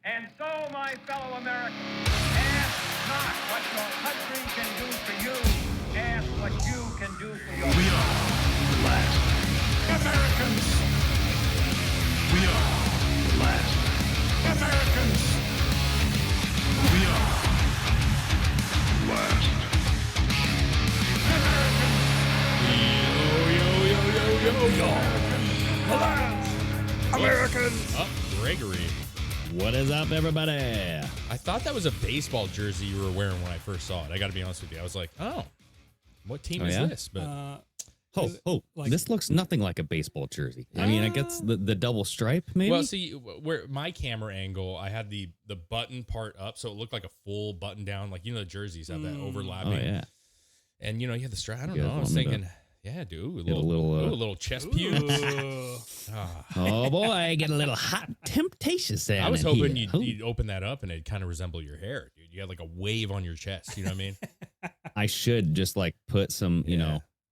And so, my fellow Americans, ask not what your country can do for you. Ask what you can do for your We are the last Americans. We are the last Americans. We are the last Americans. The last Americans. Oh, Gregory. What is up, everybody? I thought that was a baseball jersey you were wearing when I first saw it. I got to be honest with you. I was like, oh, what team is this? But This looks nothing like a baseball jersey. I mean, I guess the double stripe, maybe? Well, see, where my camera angle, I had the button part up, so it looked like a full button down. Like, the jerseys have that overlapping. Oh, yeah. And, you had the stripe. I don't You know. guys I was want me thinking, yeah, dude, Get a little, a little chest pubes. Oh, boy, get a little hot temptations down I was in hoping here. you'd open that up and it'd kind of resemble your hair, dude. You had like a wave on your chest. You know what I mean? I should just like put some,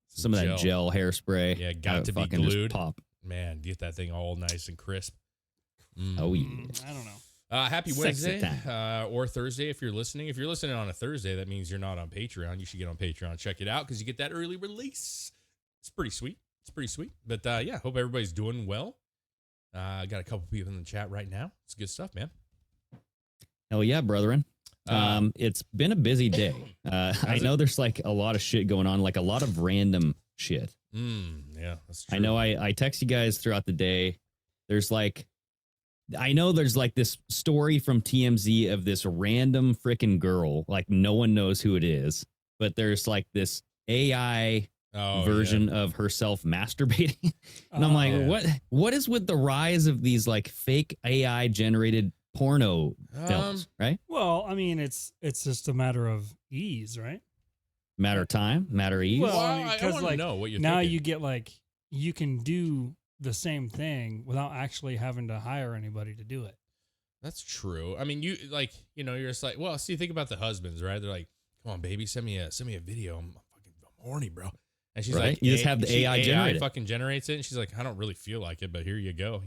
some of that gel hairspray. Yeah, got to be fucking just glued. pop. Man, get that thing all nice and crisp. Oh, yeah. I don't know. Happy Sexy Wednesday or Thursday if you're listening. If you're listening on a Thursday, that means you're not on Patreon. You should get on Patreon. Check it out because you get that early release. It's pretty sweet. But yeah, hope everybody's doing well. I got a couple people in the chat right now. It's good stuff, man. Hell yeah, brethren. It's been a busy day. I know there's like a lot of shit going on, like a lot of random shit. Yeah, that's true. I know I text you guys throughout the day. There's like this story from TMZ of this random freaking girl, like no one knows who it is, but there's like this AI version of herself masturbating. And I'm like, what is with the rise of these like fake AI generated porno films, right? Well, I mean, it's just a matter of ease, right? Matter of time, matter of ease. Well, I because want to know what you're now thinking. you get like you can do the same thing without actually having to hire anybody to do it. That's true. I mean, you're just like, well, see, think about the husbands, right? They're like, come on, baby, send me a video. I'm horny, bro. And she's like, you just have the AI generate it. Fucking generates it. And she's like, I don't really feel like it, but here you go,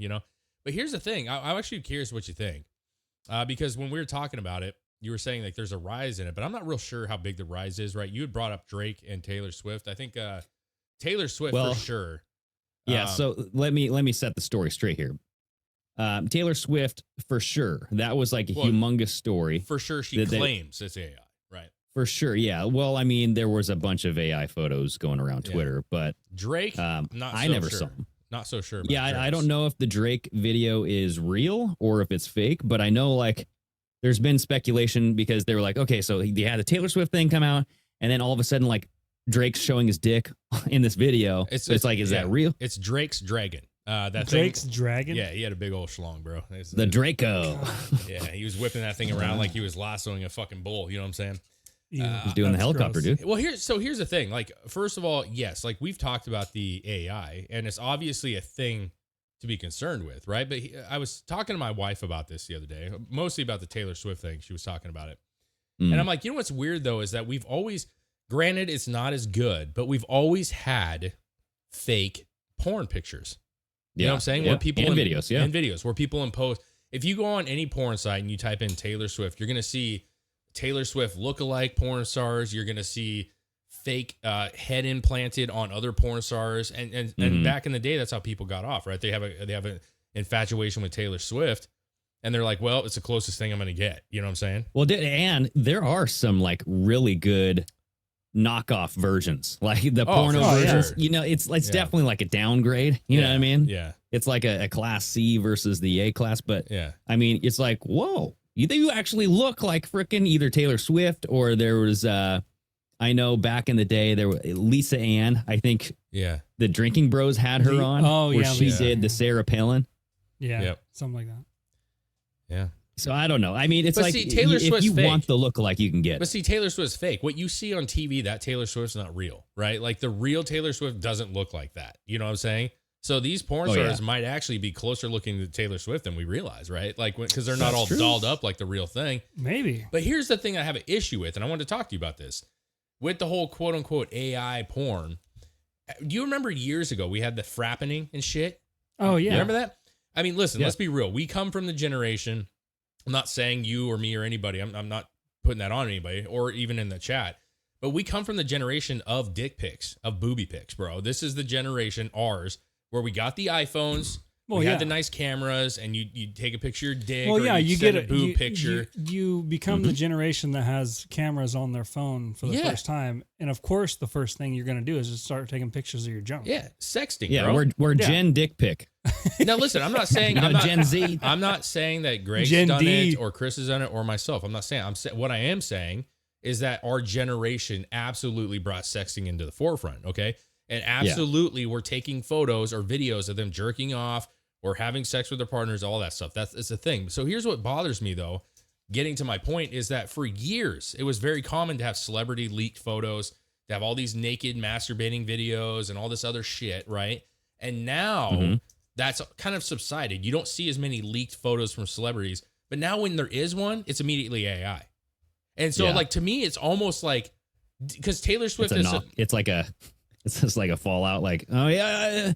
But here's the thing. I'm actually curious what you think. Because when we were talking about it, you were saying like there's a rise in it, but I'm not real sure how big the rise is, right? You had brought up Drake and Taylor Swift. I think Taylor Swift for sure. Yeah, so let me set the story straight here. Taylor Swift for sure. That was like a humongous story. For sure she claims it's AI, right? For sure, yeah. Well, I mean, there was a bunch of AI photos going around Twitter, but Drake, I never saw them. Not so sure. Yeah, I don't know if the Drake video is real or if it's fake, but I know like there's been speculation because they were like, okay, so they had the Taylor Swift thing come out, and then all of a sudden, like Drake's showing his dick in this video. It's like, is that real? It's Drake's dragon. Drake's dragon? Yeah, he had a big old schlong, bro. The Draco. Yeah, he was whipping that thing around like he was lassoing a fucking bull. You know what I'm saying? He's doing the helicopter, gross. dude. Well, here's the thing. Like, first of all, yes, like we've talked about the AI, and it's obviously a thing to be concerned with, right? But I was talking to my wife about this the other day, mostly about the Taylor Swift thing. She was talking about it. And I'm like, what's weird, though, is that we've always, granted, it's not as good, but we've always had fake porn pictures. You know what I'm saying? Yeah. Where people and videos, yeah. And videos where people impose. If you go on any porn site and you type in Taylor Swift, you're going to see Taylor Swift lookalike porn stars. You're going to see fake head implanted on other porn stars. And back in the day, that's how people got off, right? They have an infatuation with Taylor Swift. And they're like, well, it's the closest thing I'm going to get. You know what I'm saying? Well, and there are some like really good knockoff versions, like the porno versions. Sure. It's definitely like a downgrade. You know what I mean? Yeah. It's like a class C versus the A class. But yeah, I mean, it's like, whoa, you actually look like frickin' either Taylor Swift or there was, I know back in the day, there was Lisa Ann. I think the Drinking Bros had her on. Oh, where yeah. she did the Sarah Palin. Yeah. Something like that. Yeah. So I don't know. I mean, it's Taylor if Swift's you fake. want the lookalike, you can get. But see, Taylor Swift's fake. What you see on TV, that Taylor Swift's not real, right? Like the real Taylor Swift doesn't look like that. You know what I'm saying? So these porn stars might actually be closer looking to Taylor Swift than we realize, right? Like because they're not all dolled up like the real thing. Maybe. But here's the thing I have an issue with, and I wanted to talk to you about this. With the whole quote unquote AI porn, do you remember years ago we had the frappening and shit? Oh yeah. You remember that? I mean, listen, let's be real. We come from the generation I'm not saying you or me or anybody. I'm not putting that on anybody or even in the chat. But we come from the generation of dick pics, of booby pics, bro. This is the generation, ours, where we got the iPhones, we had the nice cameras, and you take a picture of your dick, or you get a boob picture. You become the generation that has cameras on their phone for the first time, and of course, the first thing you're going to do is just start taking pictures of your junk. Yeah, sexting. Yeah, bro. we're Gen Dick Pic. Now listen, I'm not saying I'm not Gen Z. I'm not saying that Greg's Gen done D. it or Chris has done it or myself. I'm not saying. What I am saying is that our generation absolutely brought sexting into the forefront. Okay, and absolutely we're taking photos or videos of them jerking off or having sex with their partners, all that stuff. It's a thing. So here's what bothers me, though. Getting to my point is that for years, it was very common to have celebrity leaked photos, to have all these naked masturbating videos and all this other shit, right? And now that's kind of subsided. You don't see as many leaked photos from celebrities. But now when there is one, it's immediately AI. And so, like, to me, it's almost like, because Taylor Swift it's just like a fallout, like, oh, yeah.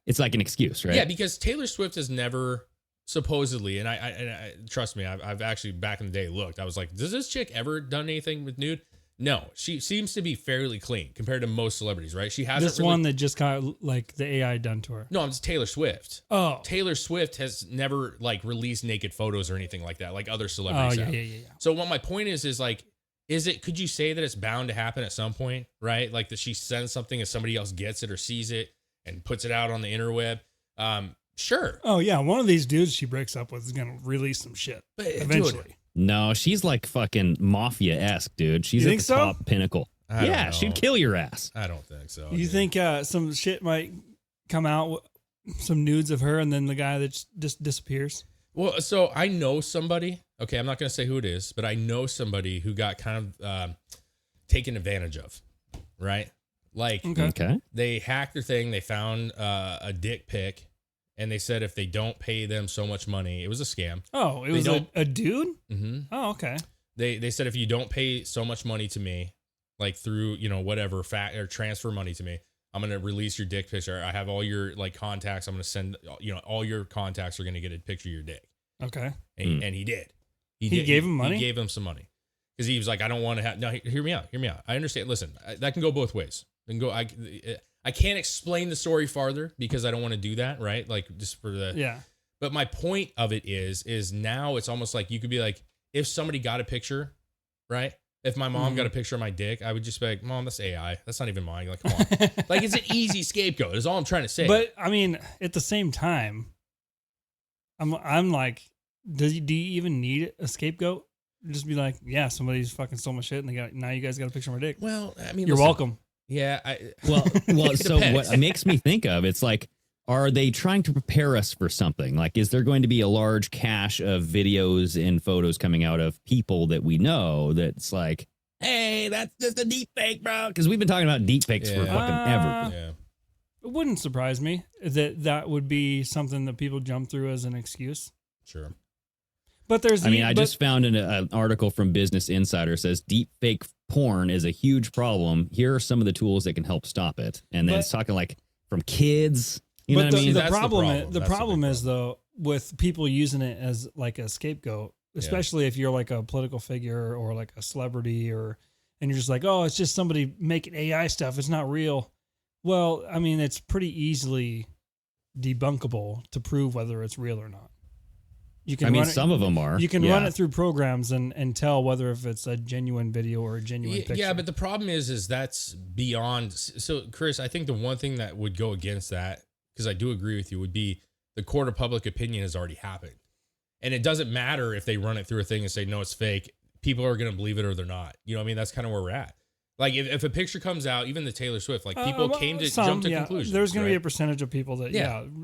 It's like an excuse, right? Yeah, because Taylor Swift has never supposedly, and I trust me, I've actually back in the day looked. I was like, does this chick ever done anything with nude? No, she seems to be fairly clean compared to most celebrities, right? She hasn't. This one that just got like the AI done to her. No, it's Taylor Swift. Oh, Taylor Swift has never like released naked photos or anything like that, like other celebrities have. Yeah. So what my point is like, could you say that it's bound to happen at some point, right? Like that she sends something and somebody else gets it or sees it and puts it out on the interweb. Sure. Oh yeah, one of these dudes she breaks up with is gonna release some shit eventually. Dude, no, she's like fucking mafia-esque, dude. She's at the top pinnacle. Yeah, she'd kill your ass. I don't think so. You think some shit might come out, some nudes of her, and then the guy that just disappears? Well, so I know somebody. Okay, I'm not going to say who it is, but I know somebody who got kind of taken advantage of, right? Like, they hacked their thing. They found a dick pic, and they said if they don't pay them so much money, it was a scam. Oh, it was a dude? Mm-hmm. Oh, okay. They said if you don't pay so much money to me, like through, whatever, or transfer money to me, I'm going to release your dick picture. I have all your like contacts. I'm going to send, all your contacts are going to get a picture of your dick. Okay. And he did. He gave him money? He gave him some money. Because he was like, I don't want to have, no, hear me out. I understand. Listen, that can go both ways. I can't explain the story farther because I don't want to do that, right? Like just for the... Yeah. But my point of it is now it's almost like you could be like, if somebody got a picture, right? If my mom got a picture of my dick, I would just be like, Mom, that's AI. That's not even mine. Like, come on. Like, it's an easy scapegoat is all I'm trying to say. But, I mean, at the same time, I'm like, do you even need a scapegoat? Just be like, yeah, somebody's fucking stole my shit, and now you guys got a picture of my dick. Well, I mean, you're welcome. Yeah. Well. So what it makes me think of, it's like, are they trying to prepare us for something? Like, is there going to be a large cache of videos and photos coming out of people that we know that's like, hey, that's just a deep fake, bro? Because we've been talking about deep fakes for fucking ever. Yeah. It wouldn't surprise me that would be something that people jump through as an excuse. Sure. But there's I just found an article from Business Insider says deep fake porn is a huge problem. Here are some of the tools that can help stop it. And then it's talking like from kids. You know what I mean? The problem is though, with people using it as like a scapegoat, especially if you're like a political figure or like a celebrity and you're just like, oh, it's just somebody making AI stuff. It's not real. Well, I mean, it's pretty easily debunkable to prove whether it's real or not. You can some of them are. You can run it through programs and tell whether if it's a genuine video or a genuine picture. Yeah, but the problem is that's beyond. So, Chris, I think the one thing that would go against that, because I do agree with you, would be the court of public opinion has already happened. And it doesn't matter if they run it through a thing and say, no, it's fake. People are going to believe it or they're not. You know what I mean? That's kind of where we're at. Like if a picture comes out, even the Taylor Swift, like people jump to conclusions. There's going to be a percentage of people that,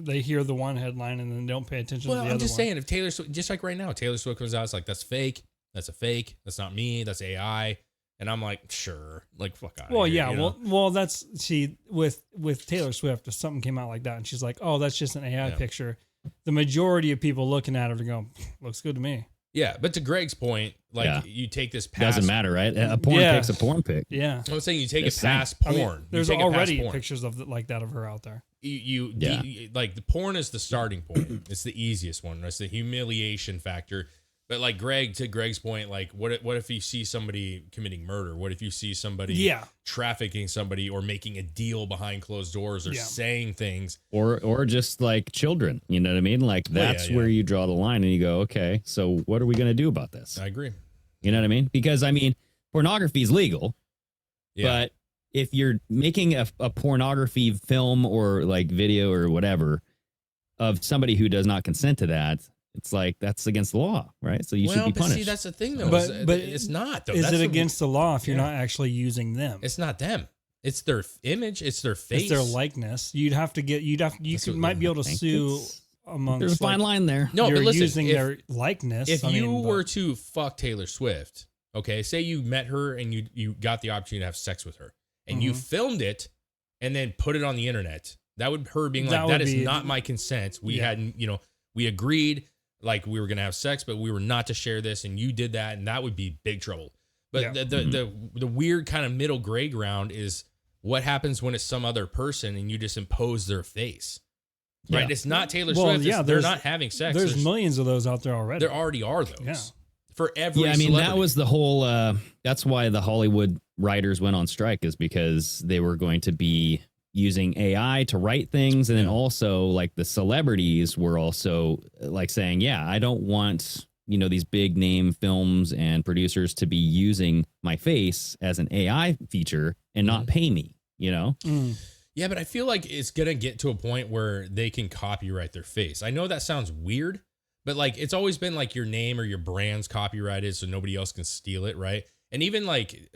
they hear the one headline and then don't pay attention to the other one. I'm just saying, if Taylor Swift, just like right now, Taylor Swift comes out, it's like, that's fake. That's a fake. That's not me. That's AI. And I'm like, sure, like fuck out. Well, yeah, well, that's with Taylor Swift. If something came out like that, and she's like, "Oh, that's just an AI picture," the majority of people looking at it are going, "Looks good to me." Yeah, but to Greg's point, like you take this past, doesn't matter, right? A porn pic's a porn pic. Yeah, I'm saying you take it past porn. I mean, there's already pictures of like that of her out there. Like the porn is the starting point. It's the easiest one. It's the humiliation factor. But like to Greg's point, like what if you see somebody committing murder? What if you see somebody trafficking somebody or making a deal behind closed doors or saying things? Or just like children, you know what I mean? Like that's where you draw the line and you go, okay, so what are we going to do about this? I agree. You know what I mean? Because I mean, pornography is legal, but if you're making a pornography film or like video or whatever of somebody who does not consent to that, it's like that's against the law, right? So you should be punished. See, that's the thing, though. But it's not. Though. Is it against the law if you're not actually using them? It's not them. It's their image. It's their face. It's their likeness. You might be able to sue amongst. There's a fine line there. No, you're but listen, using their likeness. If you were to fuck Taylor Swift, okay, say you met her and you got the opportunity to have sex with her, and you filmed it and then put it on the internet, that would her being like, that is not my consent. We hadn't, we agreed. Like we were going to have sex, but we were not to share this. And you did that. And that would be big trouble. But the weird kind of middle gray ground is what happens when it's some other person and you just impose their face, right? It's not Taylor Swift. They're not having sex. There's millions of those out there already. There already are those. Yeah. For every celebrity. That was the whole, that's why the Hollywood writers went on strike, is because they were going to be using AI to write things. And then also like the celebrities were also like saying, I don't want, these big name films and producers to be using my face as an AI feature and not pay me, Yeah, but I feel like it's going to get to a point where they can copyright their face. I know that sounds weird, but like it's always been like your name or your brand's copyrighted so nobody else can steal it, right? And even like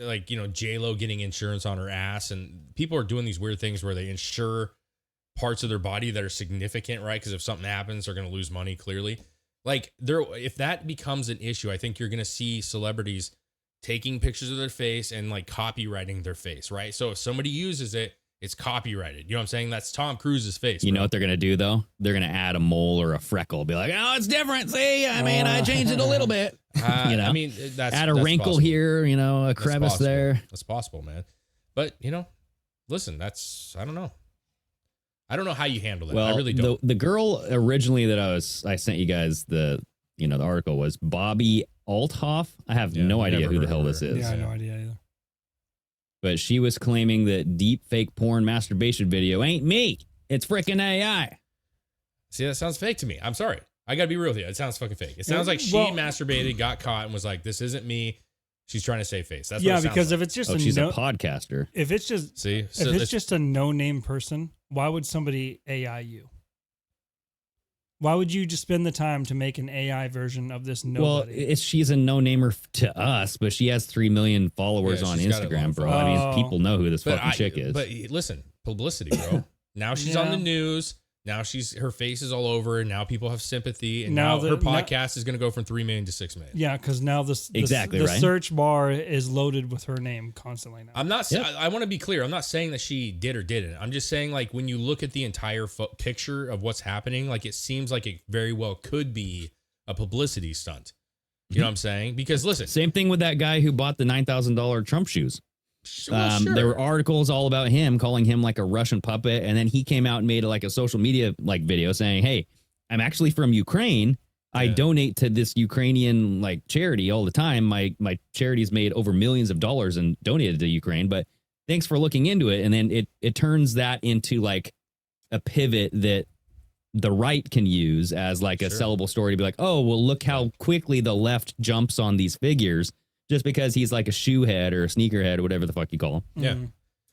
J-Lo getting insurance on her ass, and people are doing these weird things where they insure parts of their body that are significant, right? Because if something happens, they're going to lose money, clearly. Like if that becomes an issue, I think you're going to see celebrities taking pictures of their face and like copywriting their face, right? So if somebody uses it, it's copyrighted. You know what I'm saying? That's Tom Cruise's face. You know what they're going to do, though? They're going to add a mole or a freckle. Be like, oh, it's different. See, I mean, I changed it a little bit. I mean, that's add a that's wrinkle possible. here, a crevice there. That's possible, man. But, listen, I don't know. I don't know how you handle that. Well, I really don't. The girl originally that I sent you guys the article was Bobby Althoff. I have no idea who the hell this is. Yeah, I have no idea either. But she was claiming that deep fake porn masturbation video ain't me. It's freaking AI. See, that sounds fake to me. I'm sorry. I got to be real with you. It sounds fucking fake. It sounds like she masturbated, got caught, and was like, this isn't me. She's trying to save face. That's what it sounds because like. if it's just she's a podcaster. If it's just just a no-name person, why would somebody AI you? Why would you just spend the time to make an AI version of this nobody? Well, she's a no-namer to us, but she has 3 million followers on Instagram, bro. I mean, people know who this fucking chick is. But listen, publicity, bro. Now she's on the news. Now her face is all over, and now people have sympathy, and now her podcast is going to go from 3 million to 6 million. Yeah, because now the search bar is loaded with her name constantly now. I'm not. I want to be clear. I'm not saying that she did or didn't. I'm just saying, like, when you look at the entire picture of what's happening, like, it seems like it very well could be a publicity stunt. You know what I'm saying? Because listen, same thing with that guy who bought the $9,000 Trump shoes. Sure. There were articles all about him, calling him like a Russian puppet, and then he came out and made like a social media like video saying, "Hey, I'm actually from Ukraine. I donate to this Ukrainian like charity all the time. My charity's made over millions of dollars and donated to Ukraine, but thanks for looking into it." And then it turns that into like a pivot that the right can use as like a sellable story to be like, "Oh, well, look how quickly the left jumps on these figures." Just because he's like a shoe head or a sneaker head or whatever the fuck you call him. Yeah.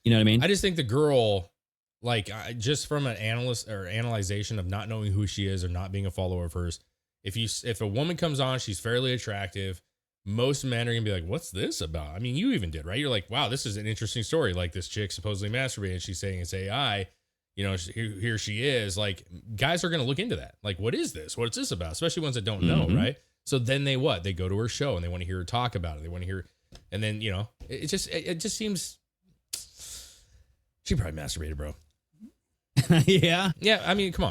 You know what I mean? I just think the girl, like, just from an analyzation of not knowing who she is or not being a follower of hers, if a woman comes on, she's fairly attractive, most men are going to be like, what's this about? I mean, you even did, right? You're like, wow, this is an interesting story. Like, this chick supposedly masturbated. She's saying it's AI. Here she is. Like, guys are going to look into that. Like, what is this? What's this about? Especially ones that don't know, right? So then they go to her show and they want to hear her talk about it. They want to hear, and then, it just seems she probably masturbated, bro. Yeah. Yeah. I mean, come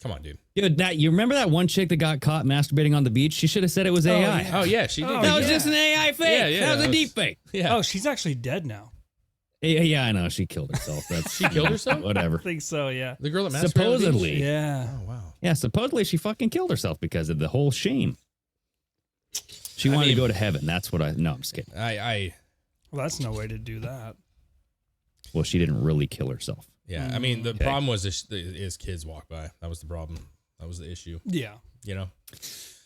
on, dude. Dude, you remember that one chick that got caught masturbating on the beach? She should have said it was AI. Oh yeah. She did. That was just an AI fake. Yeah, that was a deep fake. Yeah. Oh, she's actually dead now. Yeah, I know. She killed herself. She killed herself? Whatever. I think so, yeah. The girl that masturbated supposedly. Yeah. Oh, wow. Yeah, supposedly she fucking killed herself because of the whole shame. She wanted mean- to go to heaven. That's what no, I'm just kidding. Well, that's no way to do that. Well, she didn't really kill herself. Yeah, I mean, the problem was is kids walk by. That was the problem. That was the issue. Yeah. You know?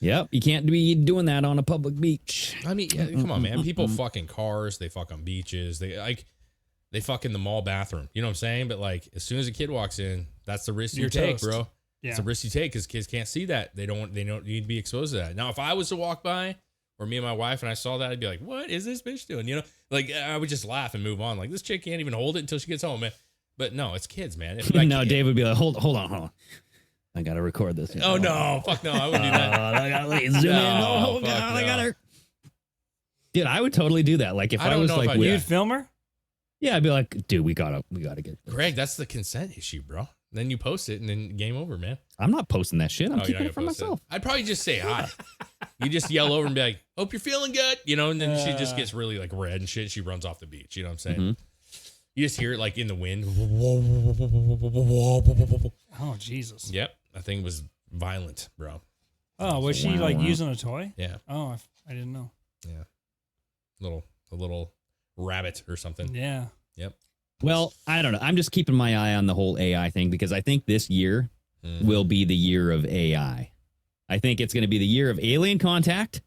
Yep, you can't be doing that on a public beach. I mean, yeah, come on, man. People fuck in cars. They fuck on beaches. They fuck in the mall bathroom. You know what I'm saying? But like, as soon as a kid walks in, that's the risk you You're take, toast. bro. Yeah. It's a risk you take because kids can't see that. They don't need to be exposed to that. Now, if I was to walk by, or me and my wife, and I saw that, I'd be like, "What is this bitch doing?" You know, like I would just laugh and move on. Like, this chick can't even hold it until she gets home, man. But no, it's kids, man. If, like, No, Dave would be like, hold on. I gotta record this. Oh no, fuck no, I wouldn't do that. I gotta zoom in. Oh fuck God, I no. gotta. Dude, I would totally do that. Like if I I don't was know if like, I'd with- do You'd film her? yeah, I'd be like, dude, we gotta get. Greg, that's the consent issue, bro. Then you post it, and then game over, man. I'm not posting that shit. I'm Oh, you're keeping not it for gonna post myself. I'd probably just say hi. You just yell over and be like, "Hope you're feeling good," you know, and then she just gets really like red and shit. She runs off the beach. You know what I'm saying? Mhm. You just hear it like in the wind. Oh, Jesus. Yep, that thing was violent, bro. Oh, was she Wow, like wow. using a toy? Yeah, Oh, I didn't know. yeah. A little rabbit or something. Yeah. Yep. Well, I don't know. I'm just keeping my eye on the whole AI thing because I think this year Mhm. will be the year of AI. I think it's going to be the year of alien contact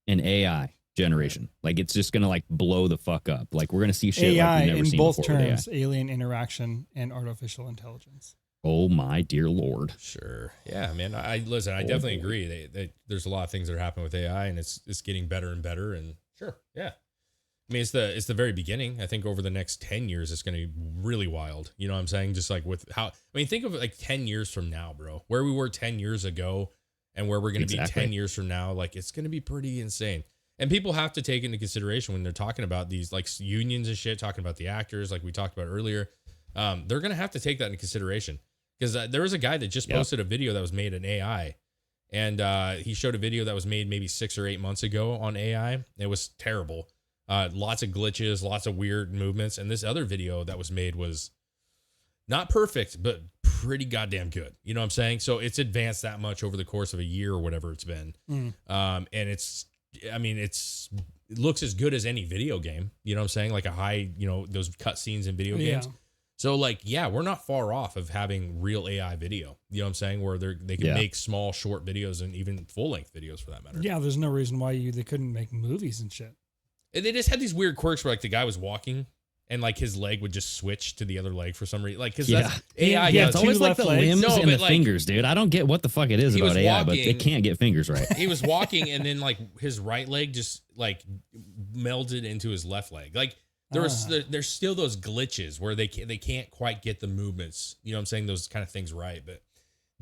and AI generation. Like it's just going to like blow the fuck up. Like we're going to see shit AI like we've never in seen both before with terms, alien interaction and artificial intelligence. AI. Oh my dear Lord. Sure. Yeah, man. I listen. I definitely agree. There's a lot of things that are happening with AI, and it's getting better and better. And sure, yeah. I mean, it's the very beginning. I think over the next 10 years, it's going to be really wild. You know what I'm saying? Just like with how, I mean, think of it like 10 years from now, bro, where we were 10 years ago and where we're going to be 10 years from now. Like, it's going to be pretty insane. And people have to take into consideration when they're talking about these like unions and shit, talking about the actors, like we talked about earlier. They're going to have to take that into consideration because there was a guy that just posted a video that was made in AI. And he showed a video that was made maybe 6 or 8 months ago on AI. It was terrible. Lots of glitches, lots of weird movements. And this other video that was made was not perfect, but pretty goddamn good. You know what I'm saying? So it's advanced that much over the course of a year or whatever it's been. And it looks as good as any video game. You know what I'm saying? Like a high, those cutscenes in video games. So like, yeah, we're not far off of having real AI video. You know what I'm saying? Where they can make small, short videos and even full length videos for that matter. Yeah, there's no reason why they couldn't make movies and shit. And they just had these weird quirks where like the guy was walking and like his leg would just switch to the other leg for some reason. Like, cause that's AI. Yeah, does. It's always two like left the legs. limbs No, and but, the like, fingers, dude. I don't get what the fuck it is he was about AI, but walking- it can't get fingers right. He was walking and then like his right leg just like melded into his left leg. Like there's still those glitches where they can't quite get the movements. You know what I'm saying? Those kind of things right. But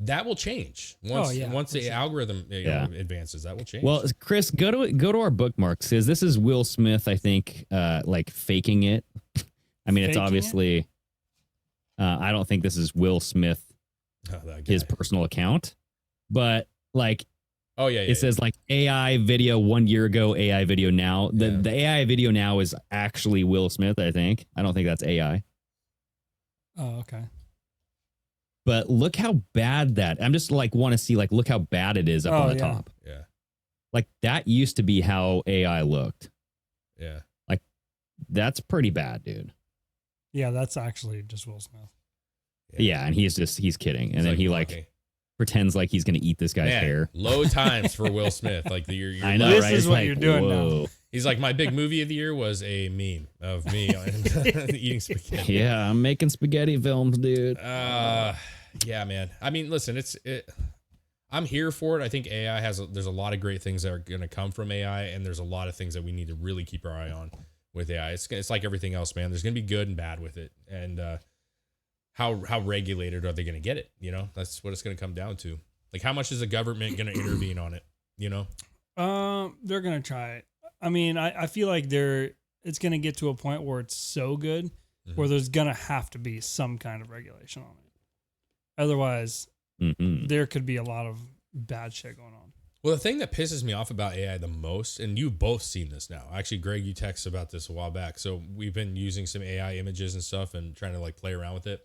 that will change once the algorithm advances. That will change. Well, Chris, go to our bookmarks because this is Will Smith, I think, like faking it. I mean, it's Faking obviously. I don't think this is Will Smith, that his guy. personal account, but like Oh yeah, it says like AI video 1 year ago, AI video now. The AI video now is actually Will Smith. I think. I don't think that's AI. Oh, okay. But look how bad that. I'm just like want to see like look how bad it is up on the top. Yeah, Like that used to be how AI looked. yeah. That's pretty bad, dude. Yeah, that's actually just Will Smith. Yeah, and he's kidding. And then he like mocking. pretends like he's going to eat this guy's Man, hair. Low times for Will Smith. Like your I know, This right? is It's what like, you're doing now. whoa. He's like, my big movie of the year was a meme of me eating spaghetti. Yeah, I'm making spaghetti films, dude. Yeah, man. I mean, listen, I'm here for it. I think AI there's a lot of great things that are going to come from AI, and there's a lot of things that we need to really keep our eye on with AI. It's like everything else, man. There's going to be good and bad with it, and how regulated are they going to get it? You know, that's what it's going to come down to. Like, how much is the government going to intervene on it? You know, They're gonna try it. I mean, I feel like it's gonna get to a point where it's so good where there's gonna have to be some kind of regulation on it. Otherwise, there could be a lot of bad shit going on. well, the thing that pisses me off about AI the most, and you've both seen this now. Actually, Greg, you texted about this a while back. So we've been using some AI images and stuff and trying to like play around with it.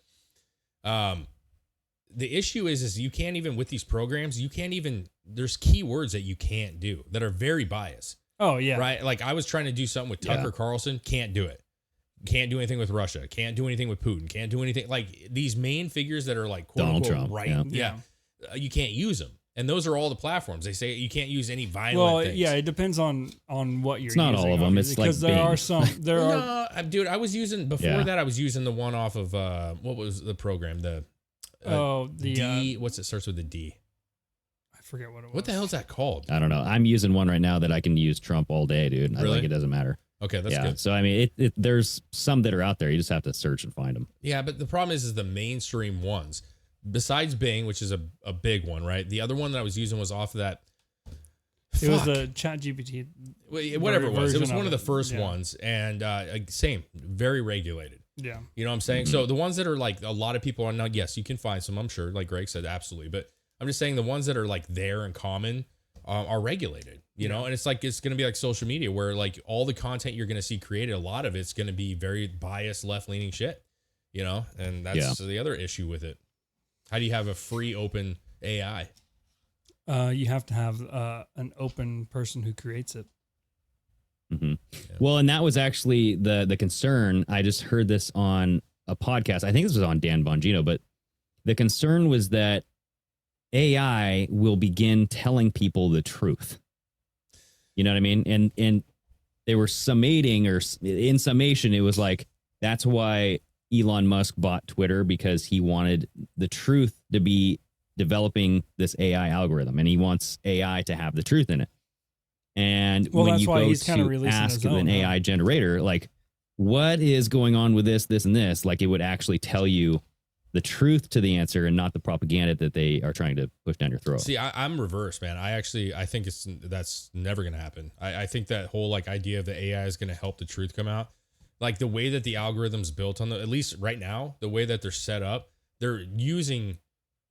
the issue is you can't even, with these programs, there's keywords that you can't do that are very biased. Oh yeah. Right. Like I was trying to do something with Tucker Carlson. Can't do it. Can't do anything with Russia. Can't do anything with Putin. Can't do anything like these main figures that are like quote Donald unquote Trump, right. Yeah. You can't use them. And those are all the platforms. They say you can't use any violent things. Yeah, it depends on what you're It's not using, all of them. It's because like there Bing. are some. There are. No, dude, I was using before that. I was using the one off of what was the program? The D. What's it starts with the D? I forget what it was. What the hell is that called? I don't know. I'm using one right now that I can use Trump all day, dude. I Really? like it doesn't matter. Okay, that's good. So I mean, there's some that are out there. You just have to search and find them. Yeah, but the problem is the mainstream ones. Besides Bing, which is a big one, right? The other one that I was using was off of that. It was the ChatGPT. Whatever it was. It was one of the it. first Yeah. ones. And same, very regulated. Yeah. You know what I'm saying? So the ones that are like a lot of people are not, yes, you can find some, I'm sure, like Greg said, absolutely. But I'm just saying the ones that are like there and common are regulated, you know? And it's like, it's going to be like social media where like all the content you're going to see created, a lot of it's going to be very biased, left-leaning shit, you know? And that's the other issue with it. How do you have a free, open AI? You have to have an open person who creates it. Mm-hmm. Yeah. Well, and that was actually the concern. I just heard this on a podcast. I think this was on Dan Bongino, but the concern was that AI will begin telling people the truth. You know what I mean? And they were summating, or in summation, it was like, that's why Elon Musk bought Twitter, because he wanted the truth to be developing this AI algorithm, and he wants AI to have the truth in it. And when you go to ask an AI generator, like, what is going on with this, and this, like, it would actually tell you the truth to the answer and not the propaganda that they are trying to push down your throat. See, I'm reverse, man. I think that's never going to happen. I think that whole like idea of the AI is going to help the truth come out. Like the way that the algorithm's built on at least right now, the way that they're set up, they're using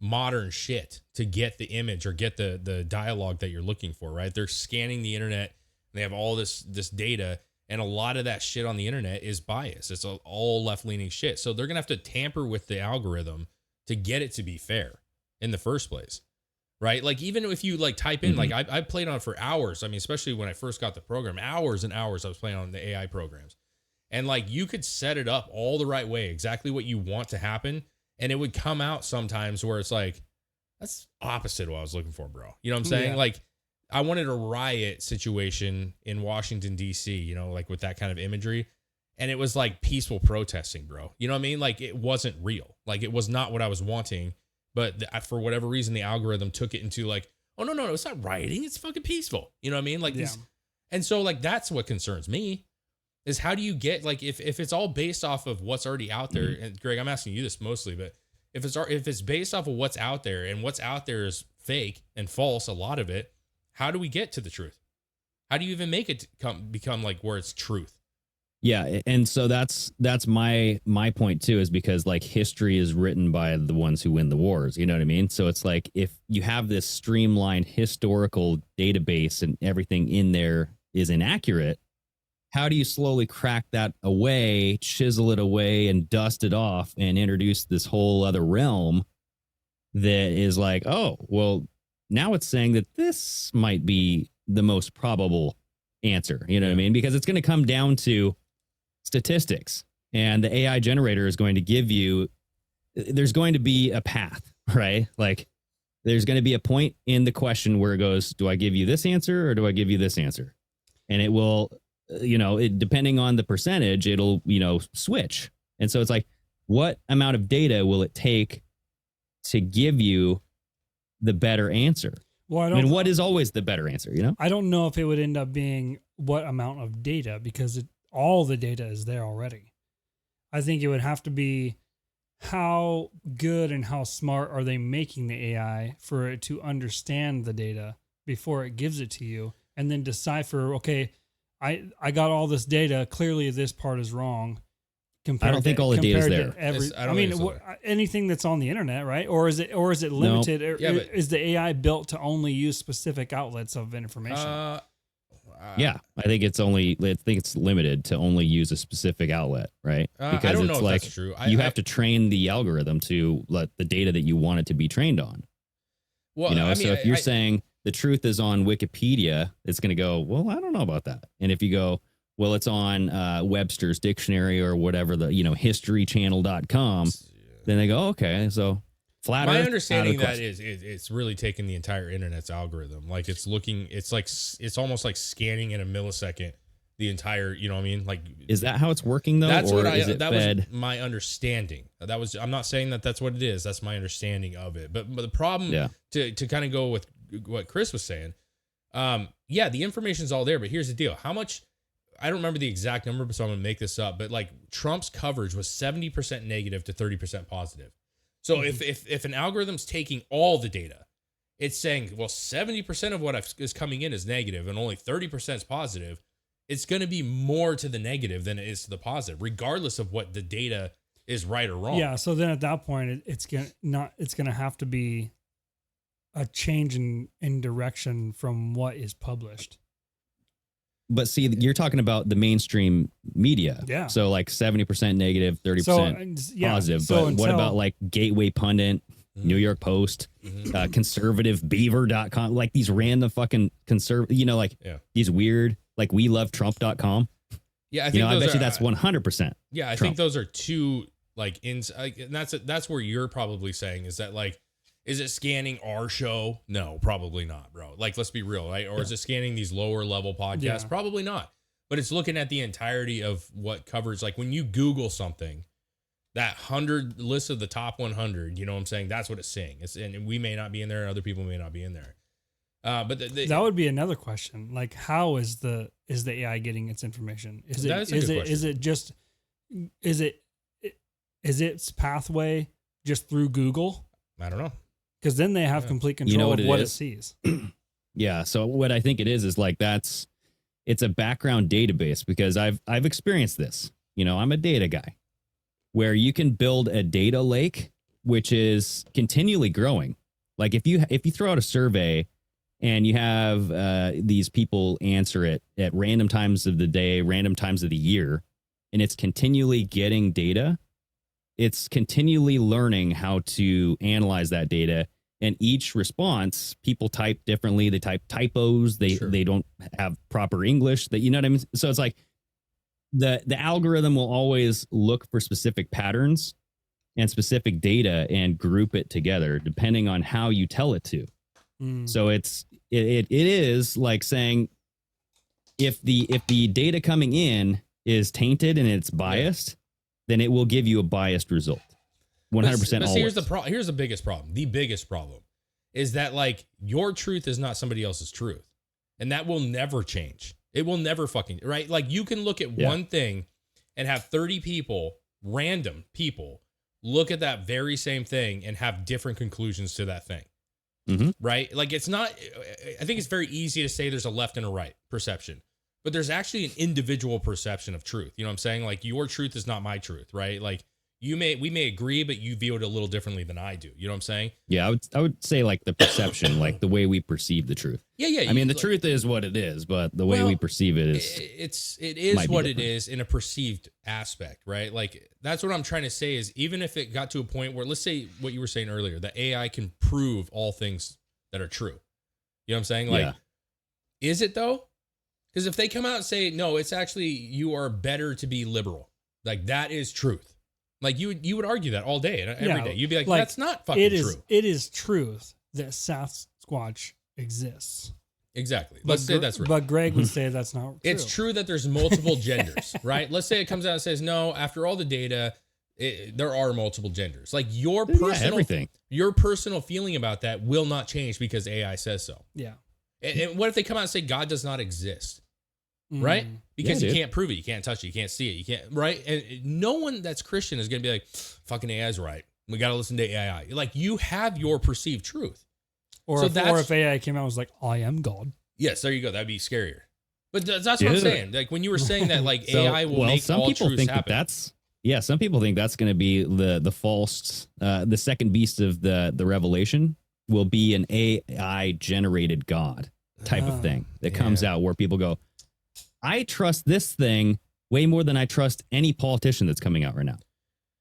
modern shit to get the image or get the dialogue that you're looking for, right? They're scanning the internet. They have all this data, and a lot of that shit on the internet is biased. It's all left-leaning shit. So they're going to have to tamper with the algorithm to get it to be fair in the first place, right? Like even if you like type in, like I played on it for hours. I mean, especially when I first got the program, hours and hours I was playing on the AI programs. And like you could set it up all the right way, exactly what you want to happen. And it would come out sometimes where it's like, that's opposite of what I was looking for, bro. You know what I'm saying? Yeah. Like I wanted a riot situation in Washington, D.C., you know, like with that kind of imagery. And it was like peaceful protesting, bro. You know what I mean? Like it wasn't real. Like it was not what I was wanting. But for whatever reason, the algorithm took it into like, oh, no, it's not rioting. It's fucking peaceful. You know what I mean? Like these. And so like that's what concerns me. Is how do you get, like, if it's all based off of what's already out there, and Greg, I'm asking you this mostly, but if it's based off of what's out there, and what's out there is fake and false, a lot of it, how do we get to the truth? How do you even make it become like where it's truth? Yeah, and so that's my point too, is because like history is written by the ones who win the wars, you know what I mean? So it's like if you have this streamlined historical database and everything in there is inaccurate, how do you slowly crack that away, chisel it away, and dust it off and introduce this whole other realm that is like, oh, well, now it's saying that this might be the most probable answer. You know what I mean? Because it's going to come down to statistics, and the AI generator is going to give you, there's going to be a path, right? Like there's going to be a point in the question where it goes, do I give you this answer or do I give you this answer? And it will, depending on the percentage, it'll, switch. And so it's like, what amount of data will it take to give you the better answer? Well, what is always the better answer, I don't know if it would end up being what amount of data, because all the data is there already. I think it would have to be how good and how smart are they making the AI for it to understand the data before it gives it to you, and then decipher, okay, I got all this data. Clearly, this part is wrong. I don't think all the data is there. Anything that's on the internet, right? Or is it limited? No. Is the AI built to only use specific outlets of information? Yeah, I think it's limited to only use a specific outlet, right? I don't know if that's true. You have to train the algorithm to let the data that you want it to be trained on. Well, so if you're saying the truth is on Wikipedia, it's going to go, well, I don't know about that. And if you go, well, it's on Webster's Dictionary or whatever, historychannel.com, then they go, okay, so flat Earth. My understanding that is it's really taking the entire internet's algorithm. Like it's almost like scanning in a millisecond the entire, you know what I mean? Like, is that how it's working though? That's or what is it that fed? was my understanding. I'm not saying that that's what it is. That's my understanding of it. But the problem to kind of go with what Chris was saying, the information's all there, but here's the deal. How much, I don't remember the exact number, so I'm going to make this up, but like Trump's coverage was 70% negative to 30% positive. So if an algorithm's taking all the data, it's saying, well, 70% of what is coming in is negative and only 30% is positive, it's going to be more to the negative than it is to the positive, regardless of what the data is right or wrong. Yeah. So then at that point, it's going to have to be a change in direction from what is published. But see, you're talking about the mainstream media. Yeah. So like 70% negative, 30% positive. So but what about like Gateway Pundit, New York Post, conservativebeaver.com, like these random fucking these weird, like we love Trump.com. Yeah. I think I bet you that's 100%. Yeah. I think those are two like and that's where you're probably saying is that like, is it scanning our show? No, probably not, bro. Like, let's be real, right? Or is it scanning these lower level podcasts? Yeah. Probably not. But it's looking at the entirety of what covers. Like when you Google something, that 100 list of the top 100, you know what I'm saying? That's what it's saying. And we may not be in there, and other people may not be in there. But that would be another question. Like, how is the AI getting its information? Is its pathway just through Google? I don't know. Because then they have complete control of what it sees. Yeah. So what I think it is like it's a background database, because I've experienced this. I'm a data guy, where you can build a data lake which is continually growing. Like if you throw out a survey and you have these people answer it at random times of the day, random times of the year, and it's continually getting data. It's continually learning how to analyze that data. And each response, people type differently. They type typos. They don't have proper English. That, you know what I mean? So it's like the algorithm will always look for specific patterns and specific data and group it together depending on how you tell it to. So it is like saying if the data coming in is tainted and it's biased, then it will give you a biased result. 100% always. Here's the biggest problem. The biggest problem is that like your truth is not somebody else's truth. And that will never change. It will never fucking, right? Like you can look at one thing and have 30 people, random people, look at that very same thing and have different conclusions to that thing. Right? Like it's not, I think it's very easy to say there's a left and a right perception, but there's actually an individual perception of truth. You know what I'm saying? Like your truth is not my truth, right? Like we may agree, but you view it a little differently than I do. You know what I'm saying? Yeah, I would say like the perception, like the way we perceive the truth. Yeah. I mean, the truth is what it is, but the way we perceive it is it is what it is in a perceived aspect, right? Like that's what I'm trying to say is even if it got to a point where, let's say what you were saying earlier, the AI can prove all things that are true. You know what I'm saying? Like, is it though? Because if they come out and say, no, it's actually, you are better to be liberal. Like that is truth. Like you would argue that all day and every day. You'd be like, that's not fucking true. It is truth that Sasquatch exists. Exactly. Let's say that's right. But Greg would say that's not true. It's true that there's multiple genders, right? Let's say it comes out and says, no, after all the data, there are multiple genders. Like your personal feeling about that will not change because AI says so. Yeah. And what if they come out and say God does not exist? Right? Because you can't prove it. You can't touch it. You can't see it. You can't, right? And no one that's Christian is going to be like, fucking AI's right. We got to listen to AI. Like you have your perceived truth. Or if AI came out and was like, I am God. Yes, there you go. That'd be scarier. But that's what I'm saying. Like when you were saying that like AI will make some all people truths think happen. Some people think that's going to be the false, the second beast of the Revelation will be an AI generated God type of thing that comes out where people go, I trust this thing way more than I trust any politician that's coming out right now.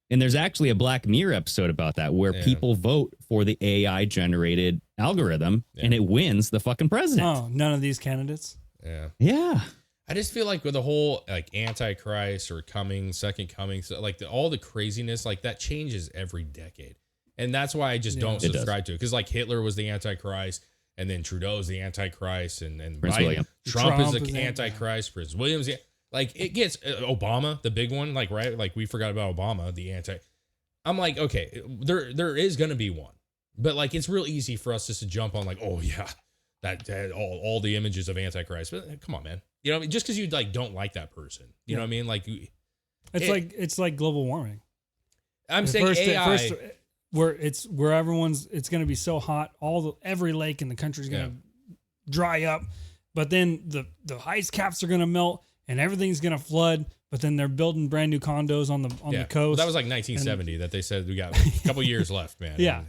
And there's actually a Black Mirror episode about that where people vote for the AI generated algorithm and it wins the fucking president. Oh, none of these candidates. Yeah. Yeah. I just feel like with the whole like Antichrist or coming, second coming, so like all the craziness, like that changes every decade. And that's why I just don't subscribe to it. Because like Hitler was the Antichrist, and then Trudeau's the Antichrist, and Biden, Trump is the Antichrist, Prince William's like it gets Obama, the big one, like right, like we forgot about Obama, the anti. I'm like, okay, there is gonna be one, but like it's real easy for us just to jump on like, oh yeah, that all the images of Antichrist. But come on, man, you know, just because you like don't like that person, you know what I mean? Like it's like global warming. I'm saying AI. Where it's going to be so hot, every lake in the country is going to dry up, but then the ice caps are going to melt and everything's going to flood. But then they're building brand new condos on the coast. Well, that was like 1970 that they said we got a couple years left, man. Yeah,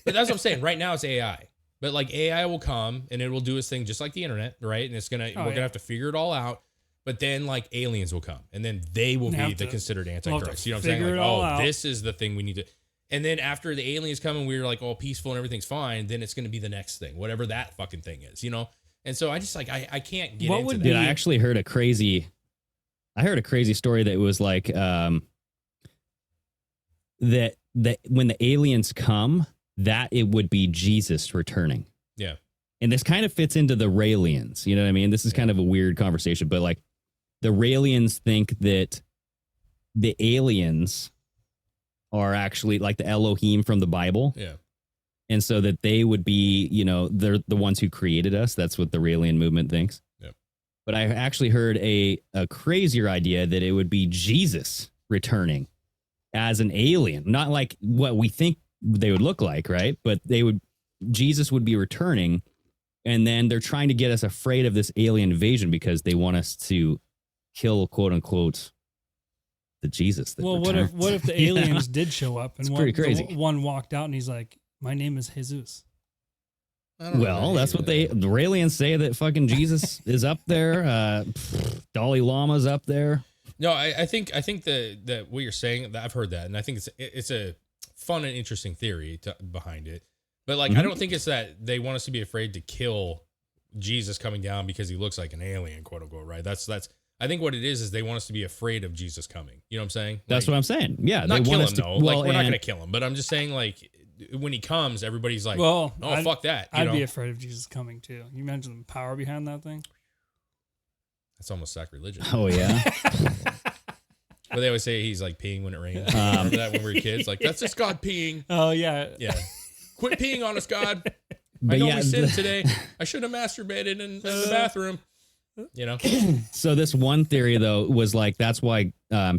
but that's what I'm saying. Right now it's AI, but like AI will come and it will do its thing just like the internet, right? And we're gonna have to figure it all out. But then like aliens will come and then they will be the considered Antichrist. You know what I'm saying? Like, this is the thing we need to. And then after the aliens come and we're like all peaceful and everything's fine, then it's going to be the next thing, whatever that fucking thing is, you know? And so I just like, I can't get into that. Dude, I actually heard a crazy story that was like, that when the aliens come, that it would be Jesus returning. Yeah. And this kind of fits into the Raelians. You know what I mean? This is kind of a weird conversation, but like the Raelians think that the aliens are actually like the Elohim from the Bible. Yeah. And so that they would be, you know, they're the ones who created us. That's what the Raelian movement thinks. Yep. But I actually heard a crazier idea that it would be Jesus returning as an alien, not like what we think they would look like, right? But Jesus would be returning, and then they're trying to get us afraid of this alien invasion because they want us to kill, quote unquote, the Jesus. Well, what if the aliens did show up and pretty crazy. One walked out and he's like, "My name is Jesus." Well, that's what the Raelians say, that fucking Jesus is up there. Dalai Lama's up there. No, I think that what you're saying, that I've heard that, and I think it's a fun and interesting theory behind it. But like, I don't think it's that they want us to be afraid to kill Jesus coming down because he looks like an alien, quote unquote, right? That's I think what it is they want us to be afraid of Jesus coming. You know what I'm saying? That's what I'm saying. Yeah, not they kill want him us to. though. Well, like we're not gonna kill him, but I'm just saying like when he comes, everybody's like, well, oh fuck that. I'd be afraid of Jesus coming too. You imagine the power behind that thing? That's almost sacrilegious. Oh yeah. But they always say he's like peeing when it rains. Remember that when we were kids? Like, that's just God peeing. Oh yeah. Yeah. Quit peeing on us, God. I know we sinned today. I should have masturbated in the bathroom. You know? So this one theory, though, was like, that's why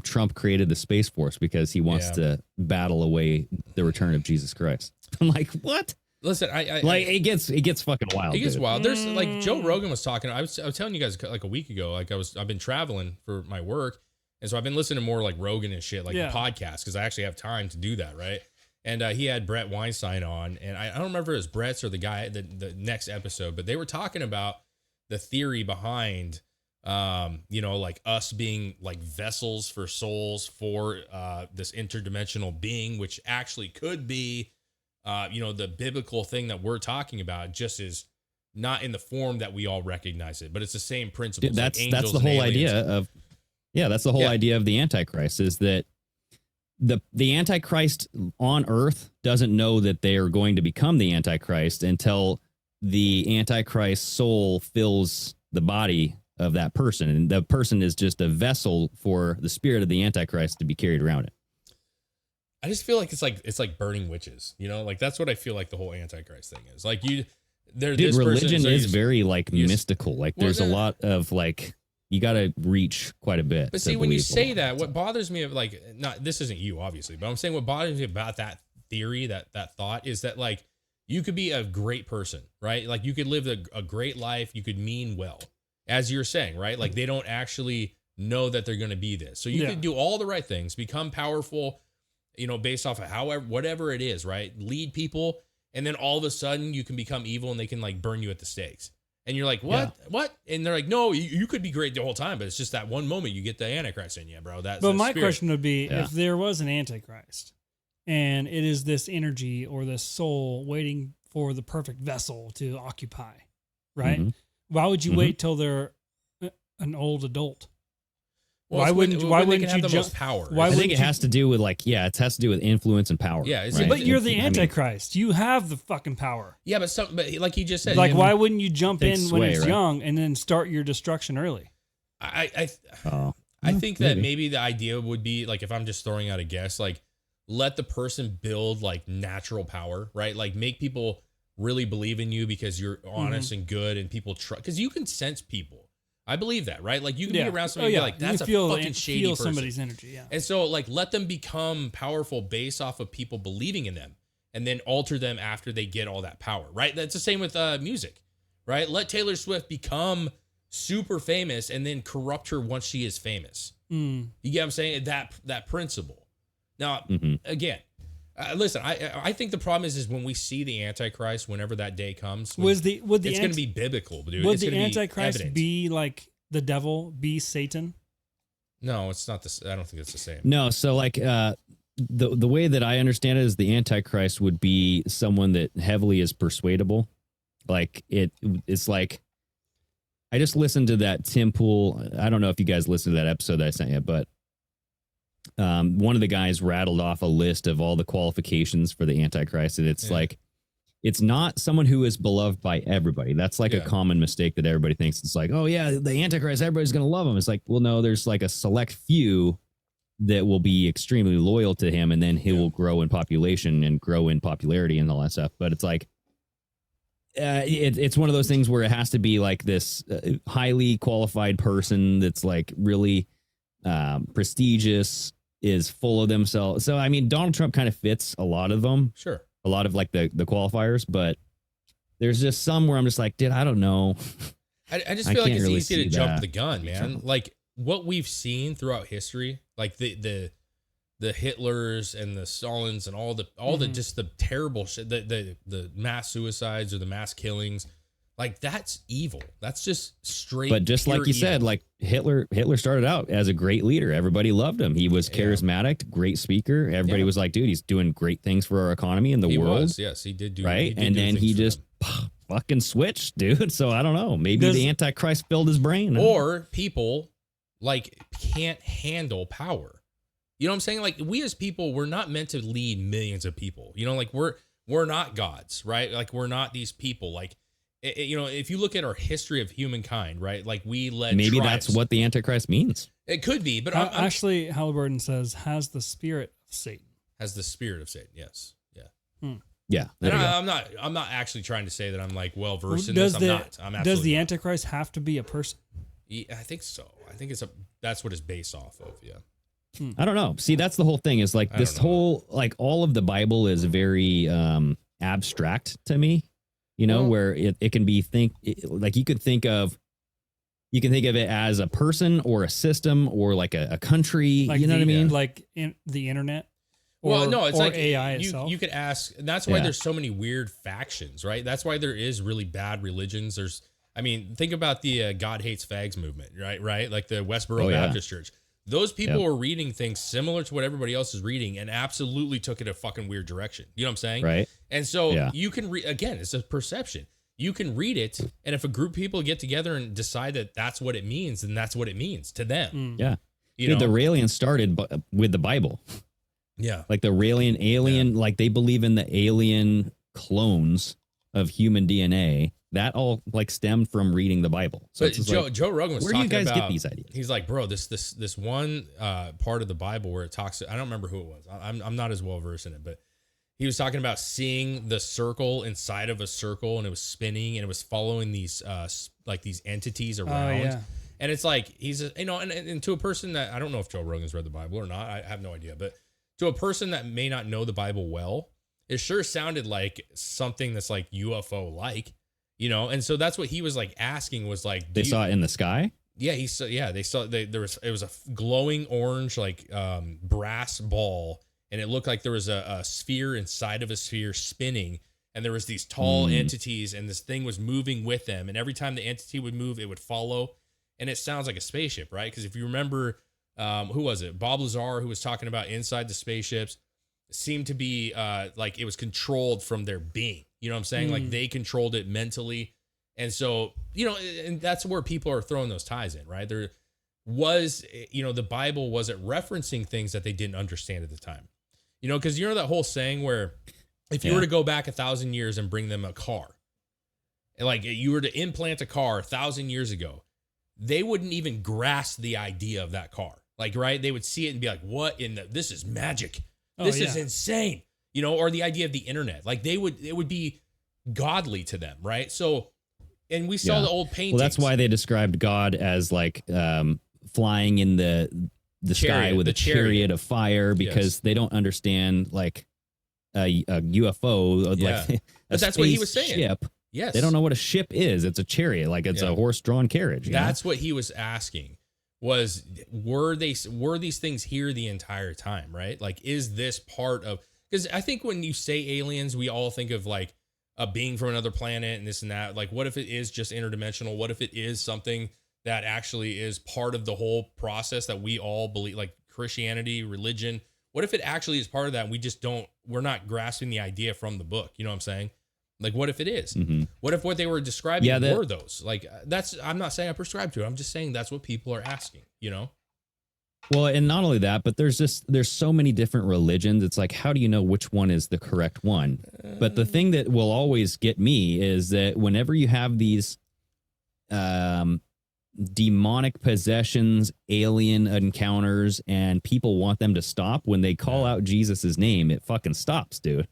Trump created the Space Force, because he wants to battle away the return of Jesus Christ. I'm like, what? Listen, it gets fucking wild. It gets wild. There's like Joe Rogan was talking. I was telling you guys like a week ago, like I've been traveling for my work. And so I've been listening to more like Rogan and shit, like podcasts, because I actually have time to do that, right? And he had Brett Weinstein on, and I don't remember if it was Brett's or the guy, the next episode, but they were talking about the theory behind, like us being like vessels for souls for this interdimensional being, which actually could be, the biblical thing that we're talking about, just is not in the form that we all recognize it, but it's the same principle. Dude, that's the whole idea of, that's the whole idea of the Antichrist, is that the Antichrist on Earth doesn't know that they are going to become the Antichrist until the Antichrist soul fills the body of that person. And the person is just a vessel for the spirit of the Antichrist to be carried around it. I just feel like it's like burning witches, like that's what I feel like the whole Antichrist thing is. Like religion is very like mystical. Like there's a lot of like, you got to reach quite a bit. But see, when you say that, what bothers me of like, this isn't you obviously, but I'm saying what bothers me about that theory, that thought, is that like, you could be a great person, right? Like you could live a great life. You could mean well, as you're saying, right? Like they don't actually know that they're going to be this. So you could do all the right things, become powerful, based off of whatever it is, right? Lead people. And then all of a sudden you can become evil and they can like burn you at the stakes. And you're like, what? What? And they're like, no, you could be great the whole time, but it's just that one moment you get the Antichrist in you, bro. That's But the my spirit. question would be, if there was an Antichrist and it is this energy or this soul waiting for the perfect vessel to occupy, right? Mm-hmm. Why would you wait till they're an old adult? Well, why wouldn't you have the jump? most power? Why I think wouldn't it has to do with it has to do with influence and power. Yeah, right? But you're the I mean, Antichrist. You have the fucking power. Yeah, but like he just said, Like, why wouldn't you jump in takes when sway, it's right? young and then start your destruction early? I Oh, think that maybe the idea would be like, if I'm just throwing out a guess, like let the person build like natural power, right? Like make people really believe in you because you're honest and good, and people trust, because you can sense people. I believe that, right? Like you can be around somebody and be like, that's you a fucking shady person. Somebody's energy, yeah. And so like let them become powerful based off of people believing in them, and then alter them after they get all that power, right? That's the same with music, right? Let Taylor Swift become super famous and then corrupt her once she is famous. You get what I'm saying? That principle. Now, again, listen, I think the problem is when we see the Antichrist, whenever that day comes, it's going to be biblical, dude. Would It's the gonna Antichrist evident. be like the devil, be Satan? No, it's not this. I don't think it's the same. No, so like the way that I understand it is the Antichrist would be someone that heavily is persuadable. Like it's like, I just listened to that Tim Pool. I don't know if you guys listened to that episode that I sent you, but one of the guys rattled off a list of all the qualifications for the Antichrist, and it's like, it's not someone who is beloved by everybody. That's like a common mistake that everybody thinks. It's like, oh yeah, the Antichrist, everybody's going to love him. It's like, well, no, there's like a select few that will be extremely loyal to him, and then he will grow in population and grow in popularity and all that stuff. But it's like, it's one of those things where it has to be like this highly qualified person that's like really prestigious, is full of themselves. So, I mean, Donald Trump kind of fits a lot of them. Sure. A lot of like the qualifiers, but there's just some where I'm just like, dude, I don't know. I just feel like it's really easy to see jump that. the gun, man. Like what we've seen throughout history, like the Hitlers and the Stalins and all the just the terrible shit, the mass suicides or the mass killings, like that's evil. That's just straight. But just like you said, like Hitler started out as a great leader. Everybody loved him. He was charismatic, great speaker. Everybody was like, dude, he's doing great things for our economy and the world. Was, yes, he did do right. And then he just fucking switched, dude. So I don't know. Maybe the Antichrist filled his brain. Or people like can't handle power. You know what I'm saying? Like we as people, we're not meant to lead millions of people. You know, like we're not gods, right? Like we're not these people. Like, you know, if you look at our history of humankind, right? Like we led maybe tribes. that's what the Antichrist means. It could be, but Actually, Halliburton says has the spirit of Satan. has the spirit of Satan. Yes, yeah, Yeah. And there you go. I'm not actually trying to say that I'm like well versed in Does this. the I'm not. I'm does absolutely the not. Antichrist have to be a person? Yeah, I think so. I think that's what it's based off of. Yeah. I don't know. See, that's the whole thing is like this whole, like all of the Bible is very abstract to me, you know, where it can be like you could think of it as a person or a system or like a country, Like you know what I mean? Like the internet? Well, no, it's or like AI itself. you could ask, and that's why there's so many weird factions, right? That's why there is really bad religions. I mean, think about the God hates fags movement, right? Like the Westboro Baptist Church. Those people were reading things similar to what everybody else is reading and absolutely took it a fucking weird direction. You know what I'm saying? Right. And so you can again, it's a perception. You can read it, and if a group of people get together and decide that that's what it means, then that's what it means to them. Yeah. You know? The Raelians started with the Bible. Yeah. Like the Raelian alien, like they believe in the alien clones of human DNA. That all like stemmed from reading the Bible. So But it's just Joe Rogan was where do talking you guys about, get these ideas? He's like, bro, this one part of the Bible where it talks, I don't remember who it was. I'm not as well versed in it, but he was talking about seeing the circle inside of a circle, and it was spinning, and it was following these like these entities around. yeah. And it's like he's and to a person that I don't know if Joe Rogan's read the Bible or not, I have no idea, but to a person that may not know the Bible well, it sure sounded like something that's like UFO like. You know, and so that's what he was like asking was like They saw it in the sky? Yeah, they saw it was a glowing orange like brass ball, and it looked like there was a sphere inside of a sphere spinning, and there was these tall entities, and this thing was moving with them, and every time the entity would move, it would follow, and it sounds like a spaceship, right? Because if you remember, who was it? Bob Lazar, who was talking about inside the spaceships, seemed to be like it was controlled from their being. You know what I'm saying? Like they controlled it mentally. And so, you know, and that's where people are throwing those ties in, right? There was, you know, the Bible wasn't referencing things that they didn't understand at the time. You know, because you know that whole saying where if you were to go back 1,000 years and bring them a car, and like you were to implant a car 1,000 years ago, they wouldn't even grasp the idea of that car. Like, right? They would see it and be like, what in the, this is magic. This is insane. You know, or the idea of the internet. Like it would be godly to them, right? So, and we saw the old paintings. Well, that's why they described God as like flying in the sky with a chariot of fire, because they don't understand like a UFO. Like but that's what he was saying. Ship. Yes. They don't know what a ship is. It's a chariot, like it's a horse-drawn carriage. That's what he was asking. Was were these things here the entire time, right? Like, is this part of, because I think when you say aliens, we all think of like a being from another planet and this and that. Like, what if it is just interdimensional? What if it is something that actually is part of the whole process that we all believe, like Christianity, religion? What if it actually is part of that and we're not grasping the idea from the book? You know what I'm saying? Like, what if it is? Mm-hmm. What if what they were describing were those? Like, I'm not saying I prescribe to it. I'm just saying that's what people are asking, you know? Well, and not only that, but there's so many different religions. It's like, how do you know which one is the correct one? But the thing that will always get me is that whenever you have these demonic possessions, alien encounters, and people want them to stop, when they call out Jesus's name, it fucking stops, dude.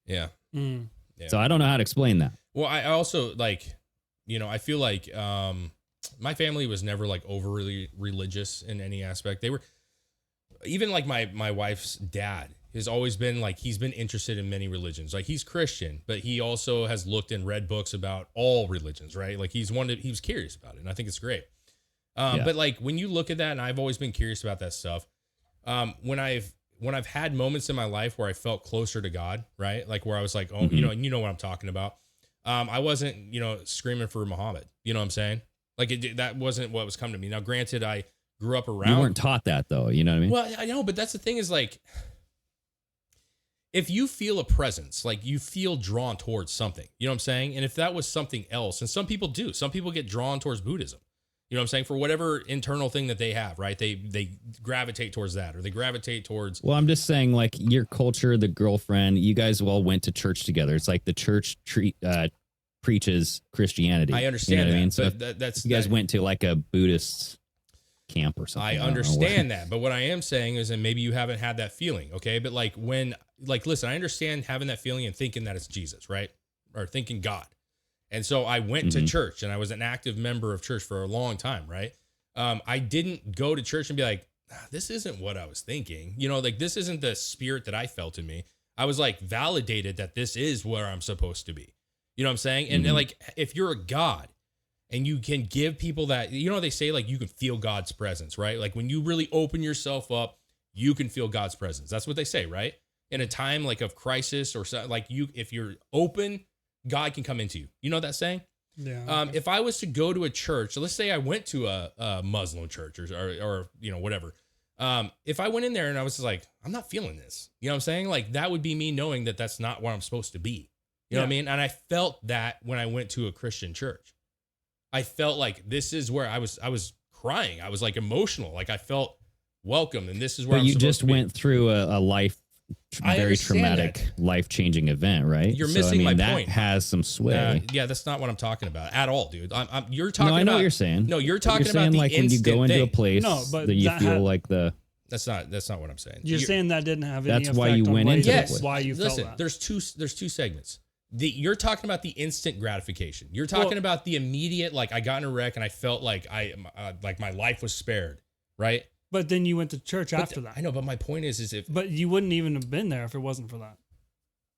Yeah. Mm. Yeah. So I don't know how to explain that. Well, I also like, you know, I feel like my family was never like overly religious in any aspect. They were, even like my wife's dad has always been like, he's been interested in many religions. Like he's Christian, but he also has looked and read books about all religions, right? Like he was curious about it, and I think it's great. But like when you look at that, and I've always been curious about that stuff. When I've had moments in my life where I felt closer to God, right? Like where I was like, oh, you know what I'm talking about. I wasn't, you know, screaming for Muhammad. You know what I'm saying? Like that wasn't what was coming to me. Now, granted, I grew up around. You weren't taught that though. You know what I mean? Well, I know, but that's the thing is like, if you feel a presence, like you feel drawn towards something, you know what I'm saying? And if that was something else, and some people do, some people get drawn towards Buddhism. You know what I'm saying? For whatever internal thing that they have, right? They gravitate towards that, or they gravitate towards. Well, I'm just saying, like your culture, the girlfriend, you guys all went to church together. It's like the church preaches Christianity. I understand you know that. What I mean? So that's you guys went to like a Buddhist camp or something. I understand that, but what I am saying is, and maybe you haven't had that feeling, okay? But like listen, I understand having that feeling and thinking that it's Jesus, right? Or thinking God. And so I went to church, and I was an active member of church for a long time, right? I didn't go to church and be like, this isn't what I was thinking. You know, like this isn't the spirit that I felt in me. I was like validated that this is where I'm supposed to be. You know what I'm saying? And like, if you're a God and you can give people that, you know, they say like you can feel God's presence, right? Like when you really open yourself up, you can feel God's presence. That's what they say, right? In a time like of crisis or so, like if you're open, God can come into you. You know that saying? Yeah. If I was to go to a church, let's say I went to a Muslim church or you know, whatever. If I went in there and I was just like, I'm not feeling this, you know what I'm saying? Like that would be me knowing that that's not where I'm supposed to be. You know what I mean? And I felt that when I went to a Christian church. I felt like this is where I was crying. I was like emotional. Like I felt welcome, and this is where but I'm you supposed just to be. went through a very traumatic, life-changing event, right? You're missing my that point. Has some sway. Yeah, that's not what I'm talking about at all, dude. You're talking. No, I know about, what you're saying. No, you're talking about the like when you go into a place but that you feel like the. That's not what I'm saying. You're saying that didn't have any That's why effect you on went into yes, the place. why you Listen, felt that. there's two segments. You're talking about the instant gratification. You're talking about the immediate, like I got in a wreck and I felt like like my life was spared, right? But then you went to church after that. I know, but my point is if But you wouldn't even have been there if it wasn't for that.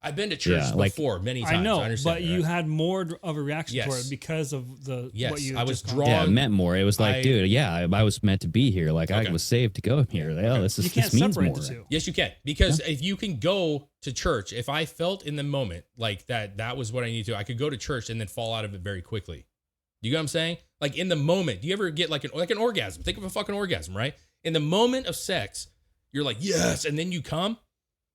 I've been to church before many times. I know, understand, but you had more of a reaction Yes. toward it because of what you I was just drawn. Yeah, it meant more. It was like, dude, yeah, I was meant to be here. Like I Okay. was saved to go here. Like, oh, this you can't means separate more. the two. Yes, you can. Because if you can go to church, if I felt in the moment like that was what I need to, I could go to church and then fall out of it very quickly. You get what I'm saying? Like in the moment, do you ever get like an orgasm? Think of a fucking orgasm, right? In the moment of sex, you're like, yes, and then you come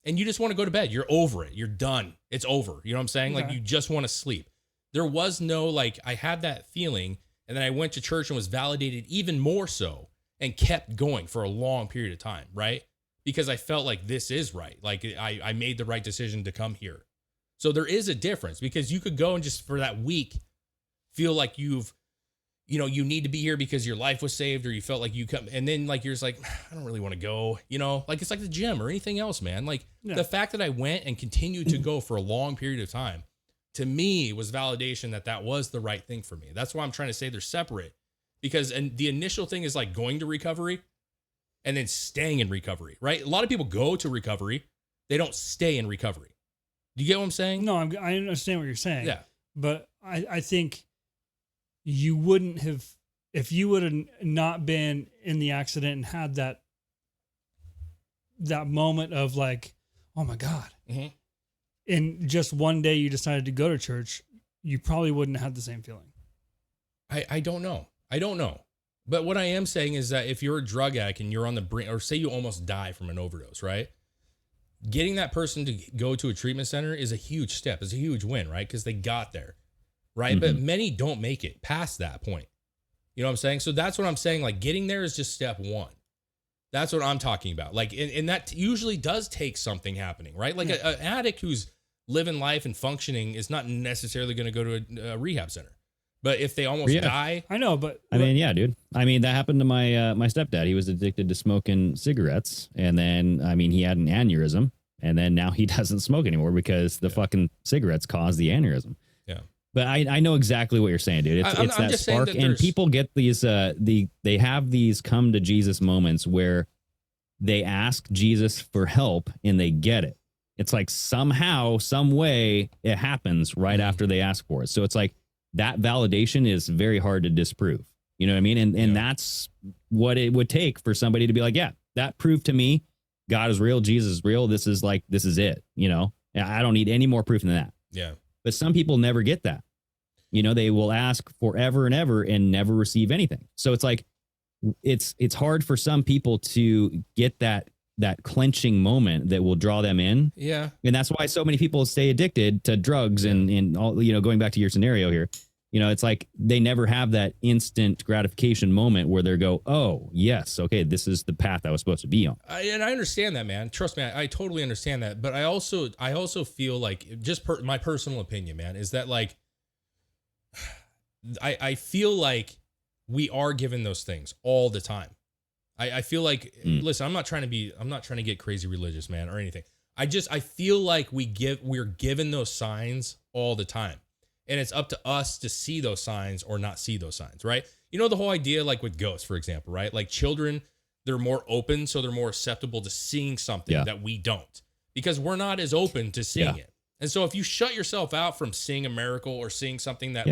and you just want to go to bed. You're over it. You're done. It's over. You know what I'm saying? Okay. Like you just want to sleep. There was no like, I had that feeling, and then I went to church and was validated even more so and kept going for a long period of time, right? Because I felt like this is right. Like I made the right decision to come here. So there is a difference, because you could go and just for that week feel like you need to be here because your life was saved, or you felt like you come, and then like you're just like, I don't really want to go, like it's like the gym or anything else, man. Like the fact that I went and continued to go for a long period of time, to me was validation that was the right thing for me. That's why I'm trying to say they're separate, because and the initial thing is like going to recovery and then staying in recovery, right? A lot of people go to recovery, they don't stay in recovery. Do you get what I'm saying? No, I understand what you're saying. Yeah. But I think you wouldn't have, if you would have not been in the accident and had that moment of like, oh my God. Mm-hmm. And just one day you decided to go to church, you probably wouldn't have the same feeling. I don't know. I don't know. But what I am saying is that if you're a drug addict and you're on the brink, or say you almost die from an overdose, right? Getting that person to go to a treatment center is a huge step. It's a huge win, right? Because they got there, right? Mm-hmm. But many don't make it past that point. You know what I'm saying? So that's what I'm saying. Like getting there is just step one. That's what I'm talking about. Like, and that usually does take something happening, right? Like an addict who's living life and functioning is not necessarily going to go to a rehab center. But if they almost die, I know, but I mean, yeah, dude. I mean, that happened to my my stepdad. He was addicted to smoking cigarettes, and then he had an aneurysm, and then now he doesn't smoke anymore because the fucking cigarettes caused the aneurysm. Yeah. But I know exactly what you're saying, dude. It's I'm that just saying spark, that and people get these they have these come to Jesus moments where they ask Jesus for help and they get it. It's like somehow, some way, it happens right after they ask for it. So it's like that validation is very hard to disprove. You know what I mean? And that's what it would take for somebody to be like, yeah, that proved to me God is real, Jesus is real. This is it. And I don't need any more proof than that. yeah. But some people never get that. They will ask forever and ever and never receive anything. So it's like, it's hard for some people to get that clenching moment that will draw them in. Yeah. And that's why so many people stay addicted to drugs and all, going back to your scenario here, it's like they never have that instant gratification moment where they go, oh yes, okay, this is the path I was supposed to be on. And I understand that, man. Trust me, I totally understand that. But I also feel like, just my personal opinion, man, is that like, I feel like we are given those things all the time. I feel like, listen, I'm not trying to get crazy religious, man, or anything. I feel like we're given those signs all the time. And it's up to us to see those signs or not see those signs, right? The whole idea, like with ghosts, for example, right? Like children, they're more open, so they're more susceptible to seeing something that we don't, because we're not as open to seeing it. And so if you shut yourself out from seeing a miracle or seeing something that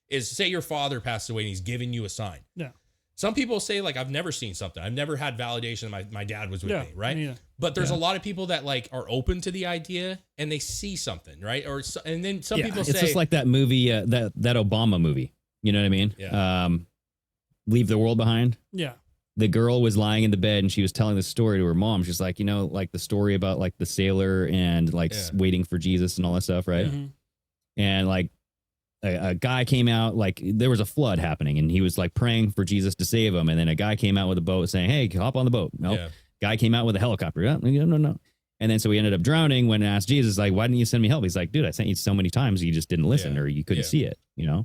is, say your father passed away and he's giving you a sign. Yeah. Some people say, like, I've never seen something. I've never had validation that my dad was with me, right? Yeah. But there's a lot of people that like are open to the idea and they see something, right? And then some people say, it's just like that movie, that Obama movie. You know what I mean? Yeah. Leave the World Behind. Yeah. The girl was lying in the bed and she was telling the story to her mom. She's like, like the story about like the sailor and like waiting for Jesus and all that stuff, right? Mm-hmm. And like a guy came out, like there was a flood happening and he was like praying for Jesus to save him. And then a guy came out with a boat saying, hey, hop on the boat. No. Nope. Guy came out with a helicopter. Oh, no. And then so he ended up drowning when asked Jesus, like, why didn't you send me help? He's like, dude, I sent you so many times. You just didn't listen or you couldn't see it, Yeah.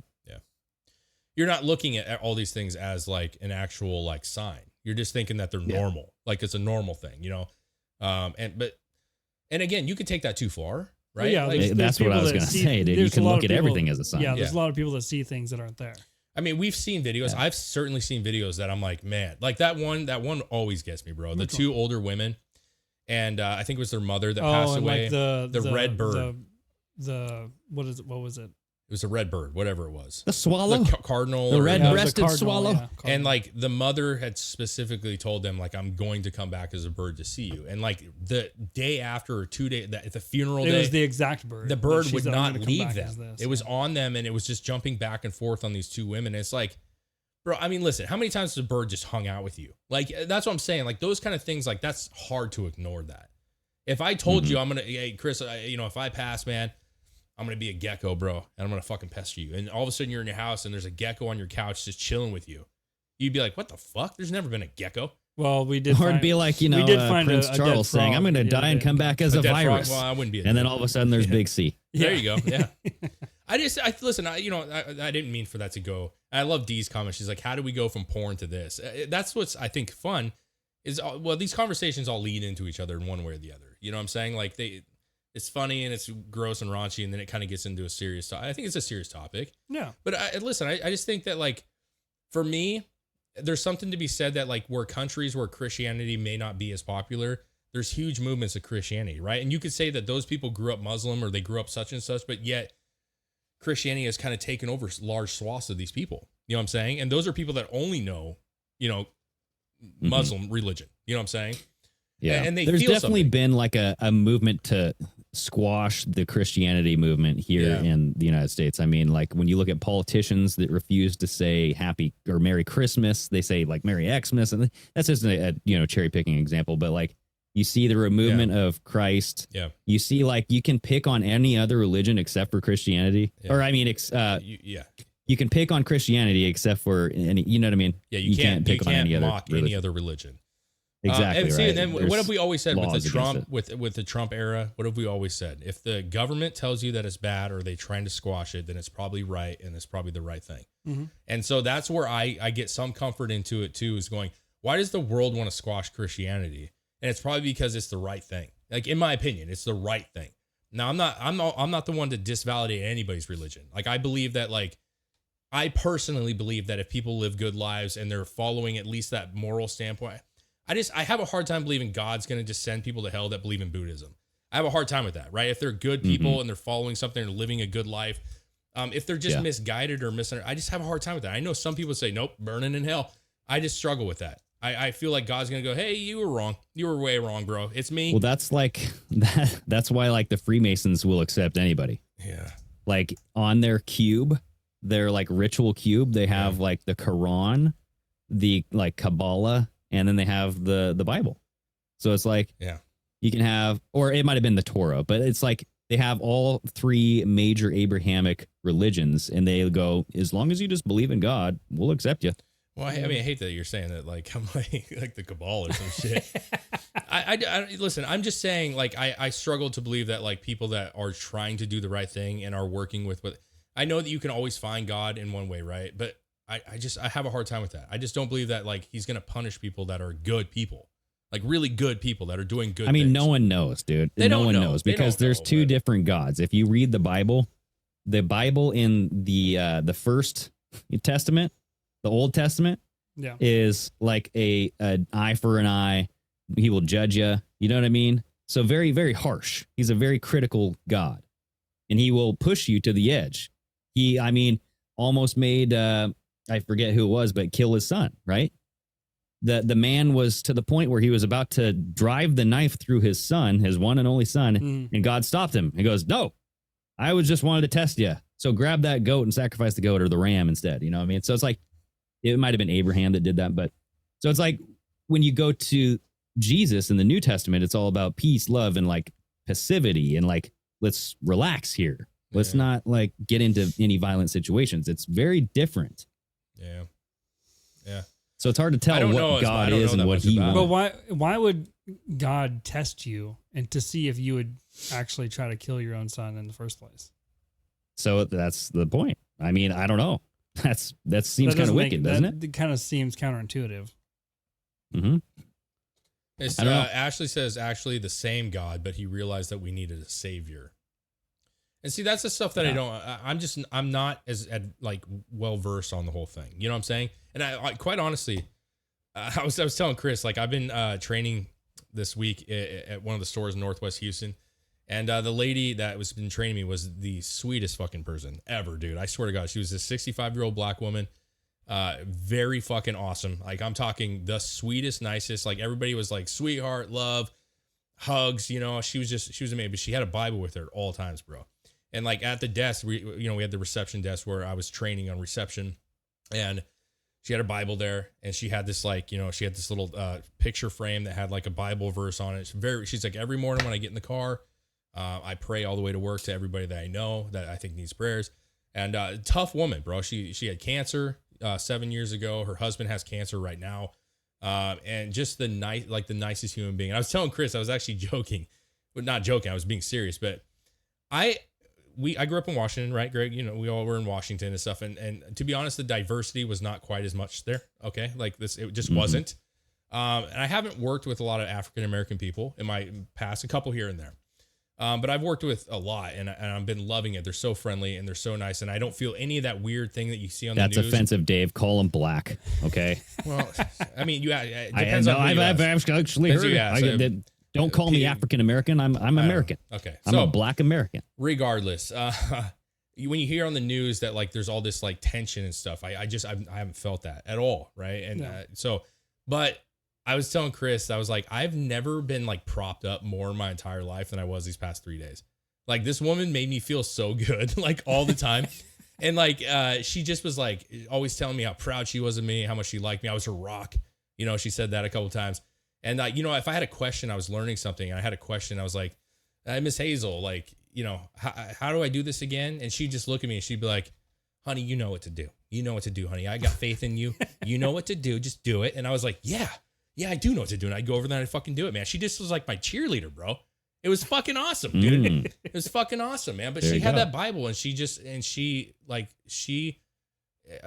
You're not looking at all these things as like an actual like sign. You're just thinking that they're normal. Like it's a normal thing, and again, you could take that too far, right? Yeah, like, that's what I was going to say, dude. You can look at everything as a sign. Yeah, there's a lot of people that see things that aren't there. I mean, we've seen videos. I've certainly seen videos that I'm like, man, like that one always gets me, bro. The two older women, and I think it was their mother that Oh, passed and away. like the red bird. The what is it? What was it? It was a red bird, whatever it was. The swallow, The cardinal. the or- Yeah, it was a red-breasted cardinal, swallow. yeah, cardinal. And like the mother had specifically told them, like, I'm going to come back as a bird to see you. And like the day after, or 2 days, at the funeral it day, was the exact bird. the that bird she would said, "I'm not gonna come leave back them. as this." It was on them, and it was just jumping back and forth on these two women. It's like, bro, I mean, listen, how many times has a bird just hung out with you? Like, that's what I'm saying. Like, those kind of things, like, that's hard to ignore that. If I told you I'm going to, hey, Chris, if I pass, man, I'm going to be a gecko, bro, and I'm going to fucking pester you. And all of a sudden you're in your house and there's a gecko on your couch just chilling with you. You'd be like, what the fuck? There's never been a gecko. Well, we did. Or it'd be like, we did find Prince a dead Charles saying, frog I'm going to the other die and day. come back as a dead frog? virus. Well, I wouldn't be. And then all of a sudden there's Big C. There you go. Yeah. I listen, I didn't mean for that to go. I love Dee's comment. She's like, how do we go from porn to this? That's what's, I think, fun is, well, these conversations all lead into each other in one way or the other. You know what I'm saying? Like it's funny and it's gross and raunchy, and then it kind of gets into a serious topic. I think it's a serious topic. Yeah. But listen, I just think that, like, for me, there's something to be said that, like, where countries where Christianity may not be as popular, there's huge movements of Christianity, right? And you could say that those people grew up Muslim or they grew up such and such, but yet Christianity has kind of taken over large swaths of these people. You know what I'm saying? And those are people that only know, Muslim religion. You know what I'm saying? Yeah. And they there's feel definitely something. been like a movement to squash the Christianity movement here Yeah. in the United States. I mean, like when you look at politicians that refuse to say happy or Merry Christmas, they say like Merry Xmas. And that's just a cherry picking example. But like you see the removement of Christ. Yeah. You see, like, you can pick on any other religion except for Christianity. Yeah. Or I mean, you can pick on Christianity except for any, you know what I mean? Yeah, you can't pick on any other mock religion. any other religion. Exactly. And see, right. and then There's what have we always said with laws the against Trump with the Trump era? What have we always said? If the government tells you that it's bad or they're trying to squash it, then it's probably right and it's probably the right thing. Mm-hmm. And so that's where I get some comfort into it too, is going, why does the world want to squash Christianity? And it's probably because it's the right thing. Like, in my opinion, it's the right thing. Now, I'm not the one to disvalidate anybody's religion. Like, I believe that, like, I personally believe that if people live good lives and they're following at least that moral standpoint, I have a hard time believing God's going to just send people to hell that believe in Buddhism. I have a hard time with that, right? If they're good people and they're following something and living a good life, if they're just misguided or misunderstood, I just have a hard time with that. I know some people say, nope, burning in hell. I just struggle with that. I feel like God's going to go, hey, you were wrong. You were way wrong, bro. It's me. Well, that's like that. That's why, like, the Freemasons will accept anybody. Yeah. Like on their cube, their like ritual cube, they have like the Quran, the like Kabbalah, and then they have the Bible. So it's like, you can have, or it might have been the Torah, but it's like they have all three major Abrahamic religions, and they go, as long as you just believe in God, we'll accept you. Well, I mean, I hate that you're saying that, like, I'm like the cabal or some shit. I listen, I'm just saying, like, I struggle to believe that, like, people that are trying to do the right thing and are working with what, I know that you can always find God in one way, right? But I have a hard time with that. I just don't believe that, like, he's going to punish people that are good people, like really good people that are doing good things. No one knows, dude. No one knows because there's two different gods. If you read the Bible in the First Testament, the Old Testament, is like a eye for an eye. He will judge you. You know what I mean? So very, very harsh. He's a very critical God, and he will push you to the edge. He, almost made I forget who it was, but kill his son. Right? The man was to the point where he was about to drive the knife through his son, his one and only son, and God stopped him. He goes, "No, I was just wanted to test you. So grab that goat and sacrifice the goat or the ram instead." You know what I mean? So it's like, it might have been Abraham that did that, but so it's like when you go to Jesus in the New Testament, it's all about peace, love, and like passivity, and like, let's relax here. Let's not like get into any violent situations. It's very different. Yeah. Yeah. So it's hard to tell what God is and what he wants. But why would God test you and to see if you would actually try to kill your own son in the first place? So that's the point. I mean, I don't know. That seems kind of wicked, doesn't it? It kind of seems counterintuitive. Mm-hmm. It's, Ashley says, actually the same God, but he realized that we needed a savior. And see, that's the stuff that I'm not as like well versed on the whole thing. You know what I'm saying? And I quite honestly, I was telling Chris, like, I've been training this week at one of the stores in Northwest Houston. And the lady that was been training me was the sweetest fucking person ever, dude. I swear to God, she was a 65-year-old black woman. Very fucking awesome. Like, I'm talking the sweetest, nicest. Like, everybody was like, sweetheart, love, hugs. You know, she was amazing. But she had a Bible with her at all times, bro. And like at the desk, we had the reception desk where I was training on reception, and she had a Bible there, and she had this like, she had this little picture frame that had like a Bible verse on it. She's like, every morning when I get in the car, I pray all the way to work to everybody that I know that I think needs prayers. And tough woman, bro. She had cancer 7 years ago. Her husband has cancer right now. And just the nicest human being. I was telling Chris, I was actually joking, but not joking. I was being serious, but I grew up in Washington, right, Greg? We all were in Washington and stuff. And to be honest, the diversity was not quite as much there. Okay. Like this, it just wasn't. And I haven't worked with a lot of African-American people in my past, a couple here and there. But I've worked with a lot, and I've been loving it. They're so friendly and they're so nice, and I don't feel any of that weird thing that you see on the news. That's offensive, Dave. Call them black, okay? Well, I mean, it depends on who you I've ask. actually heard. Don't call me African American. I'm American. Okay, I'm a black American. Regardless, when you hear on the news that like there's all this like tension and stuff, I haven't felt that at all, right? And but I was telling Chris, I was like, I've never been like propped up more in my entire life than I was these past 3 days. Like, this woman made me feel so good, like all the time. And like, she just was like always telling me how proud she was of me, how much she liked me. I was her rock. She said that a couple times. And if I had a question, I was learning something. I had a question. I was like, Miss Hazel, like, how do I do this again? And she'd just look at me and she'd be like, honey, you know what to do. You know what to do, honey. I got faith in you. You know what to do. Just do it. And I was like, yeah, I do know what to do. And I'd go over there and I'd fucking do it, man. She just was like my cheerleader, bro. It was fucking awesome, dude. It was fucking awesome, man. But she had that Bible, and she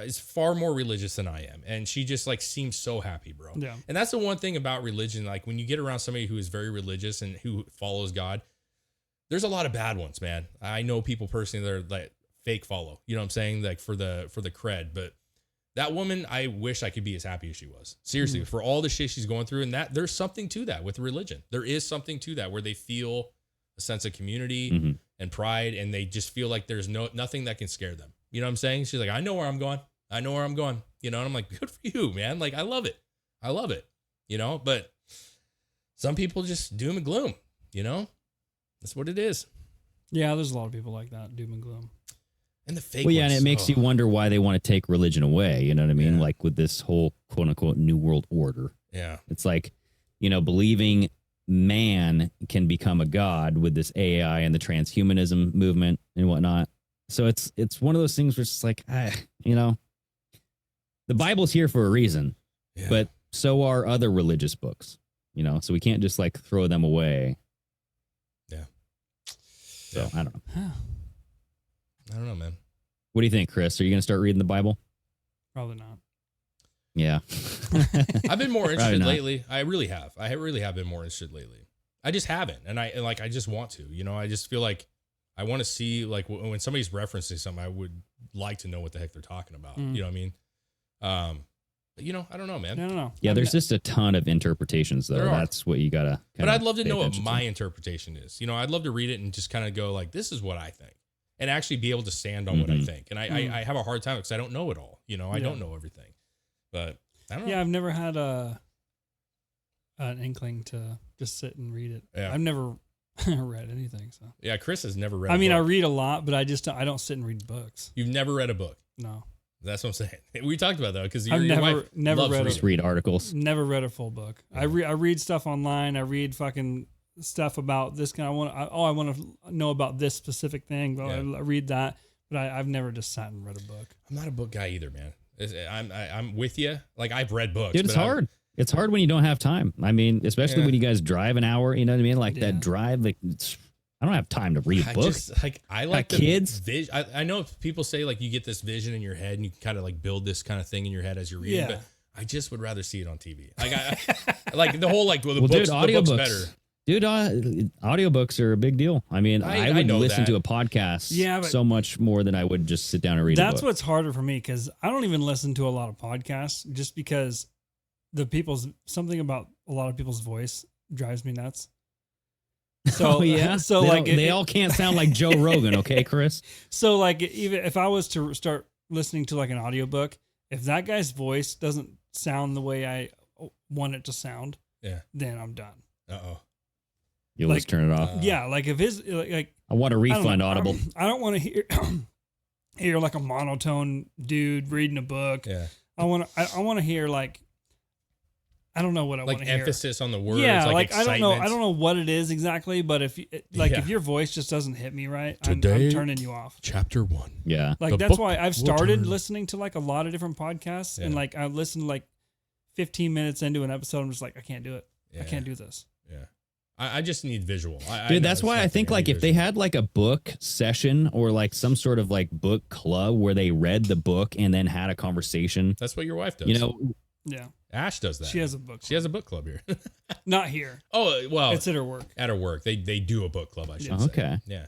is far more religious than I am. And she just like seems so happy, bro. Yeah. And that's the one thing about religion. Like, when you get around somebody who is very religious and who follows God, there's a lot of bad ones, man. I know people personally that are like fake follow, you know what I'm saying? Like for the cred. But that woman, I wish I could be as happy as she was. Seriously, for all the shit she's going through. And that there's something to that with religion. There is something to that where they feel a sense of community and pride, and they just feel like there's nothing that can scare them. You know what I'm saying? She's like, I know where I'm going. And I'm like, good for you, man. Like, I love it. But some people just doom and gloom, that's what it is. Yeah. There's a lot of people like that. Doom and gloom. And the fake Well, yeah, ones, and it makes you wonder why they want to take religion away. You know what I mean? Yeah. Like with this whole quote unquote new world order. Yeah. It's like, believing man can become a god with this AI and the transhumanism movement and whatnot. So it's one of those things where it's like, the Bible's here for a reason, but so are other religious books, so we can't just like throw them away. Yeah. So I don't know. I don't know, man. What do you think, Chris? Are you going to start reading the Bible? Probably not. Yeah. I've been more interested lately. I really have. I really have been more interested lately. I just haven't. And I just want to, I just feel like I want to see, like, when somebody's referencing something, I would like to know what the heck they're talking about. You know what I mean? I don't know, man. I don't know. Yeah, there's just a ton of interpretations, though. That's what you got to. But I'd love to know what my interpretation is. I'd love to read it and just kind of go like, this is what I think. And actually be able to stand on what I think. And I have a hard time because I don't know it all. I don't know everything. But I don't know. Yeah, I've never had an inkling to just sit and read it. Yeah. I've never read anything. So yeah, Chris has never read. I book. I read a lot, but I don't sit and read books. You've never read a book. No. That's what I'm saying. We talked about that because I've your wife never loves read reading. Just read articles. Never read a full book. Yeah. I read stuff online. I read fucking stuff about this kind. I want to know about this specific thing. But I read that, but I've never just sat and read a book. I'm not a book guy either, man. I'm with you. Like, I've read books. Dude, it's hard. It's hard when you don't have time. I mean, especially when you guys drive an hour. You know what I mean? Like that drive. Like, I don't have time to read books. I like the kids. I know people say like you get this vision in your head and you can kind of like build this kind of thing in your head as you're reading. But I just would rather see it on TV. Like I like the whole like the books. Dude, the book's better. Dude, audiobooks are a big deal. I mean, I would listen to a podcast so much more than I would just sit down and read a book. That's what's harder for me because I don't even listen to a lot of podcasts just because something about a lot of people's voice drives me nuts. So Oh, yeah. so they like they all can't sound like Joe Rogan, okay, Chris? So like even if I was to start listening to like an audiobook, if that guy's voice doesn't sound the way I want it to sound, then I'm done. You'll just turn it off. Yeah, like if his like I want a refund, Audible. I don't want to hear like a monotone dude reading a book. Yeah. I want to hear like I don't know what I want to hear. Like emphasis on the words. Yeah, like I excitement. don't know what it is exactly, but if if your voice just doesn't hit me right, I'm turning you off. Chapter 1. Yeah, like that's why I've started listening to like a lot of different podcasts, and like I listened like 15 minutes into an episode, I'm just like I can't do it. I can't do this. Yeah. I just need visual. Dude, that's why I think like if they had like a book session or like some sort of like book club where they read the book and then had a conversation. That's what your wife does. You know? Yeah. Ash does that. She has a book club. She has a book club here. Not here. Oh, well. It's at her work. At her work. They do a book club, I should say. Okay. Yeah.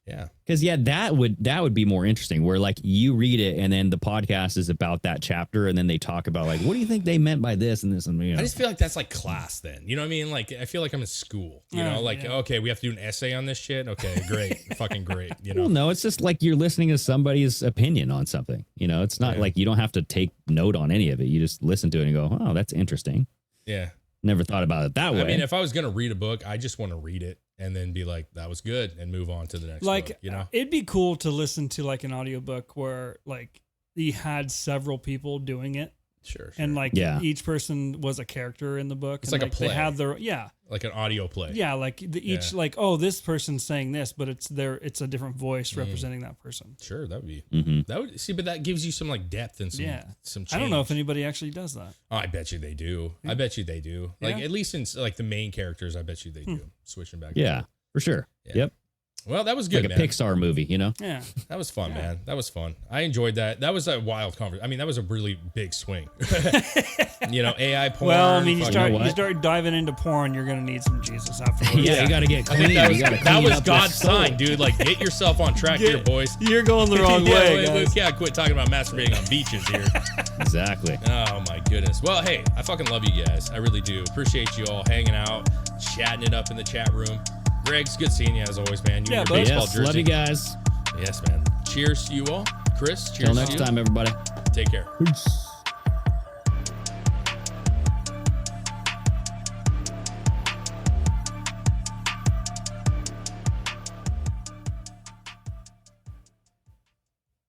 Yeah. Because that would be more interesting where like you read it and then the podcast is about that chapter and then they talk about like what do you think they meant by this and this and you know. I just feel like that's like class then. You know what I mean? Like I feel like I'm in school. You know, like okay, we have to do an essay on this shit. Okay, great. Fucking great. You know. Well, no, it's just like you're listening to somebody's opinion on something. You know, it's not like you don't have to take note on any of it. You just listen to it and go, oh, that's interesting. Yeah. Never thought about it that way. I mean, if I was gonna read a book, I just want to read it and then be like, that was good and move on to the next book, you know? It'd be cool to listen to like an audiobook where like he had several people doing it. Sure. And like each person was a character in the book. It's and like a play. They have their like an audio play. Yeah, like each like, oh, this person's saying this, but it's a different voice representing that person. Sure, that would be that would see, but that gives you some like depth and some change. I don't know if anybody actually does that. Oh, I bet you they do. I bet you they do. Like at least in like the main characters, I bet you they do. Switching back. Yeah, for sure. Yeah. Yep. Well, that was good, like man. a Pixar movie, you know? Yeah. That was fun, man. That was fun. I enjoyed that. That was a wild conversation. I mean, that was a really big swing. You know, AI porn. Well, I mean, you start diving into porn, you're gonna need some Jesus afterwards. Yeah, you got to get clean. That was God's sign, dude. Like, get yourself on track here, boys. You're going the wrong way, guys. We can't quit talking about masturbating on beaches here. Exactly. Oh, my goodness. Well, hey, I fucking love you guys. I really do. Appreciate you all hanging out, chatting it up in the chat room. Greg, it's good seeing you as always, man. You and your baseball jersey. Love you guys. Yes, man. Cheers to you all. Chris, cheers to you. Till next time, everybody. Take care. Peace.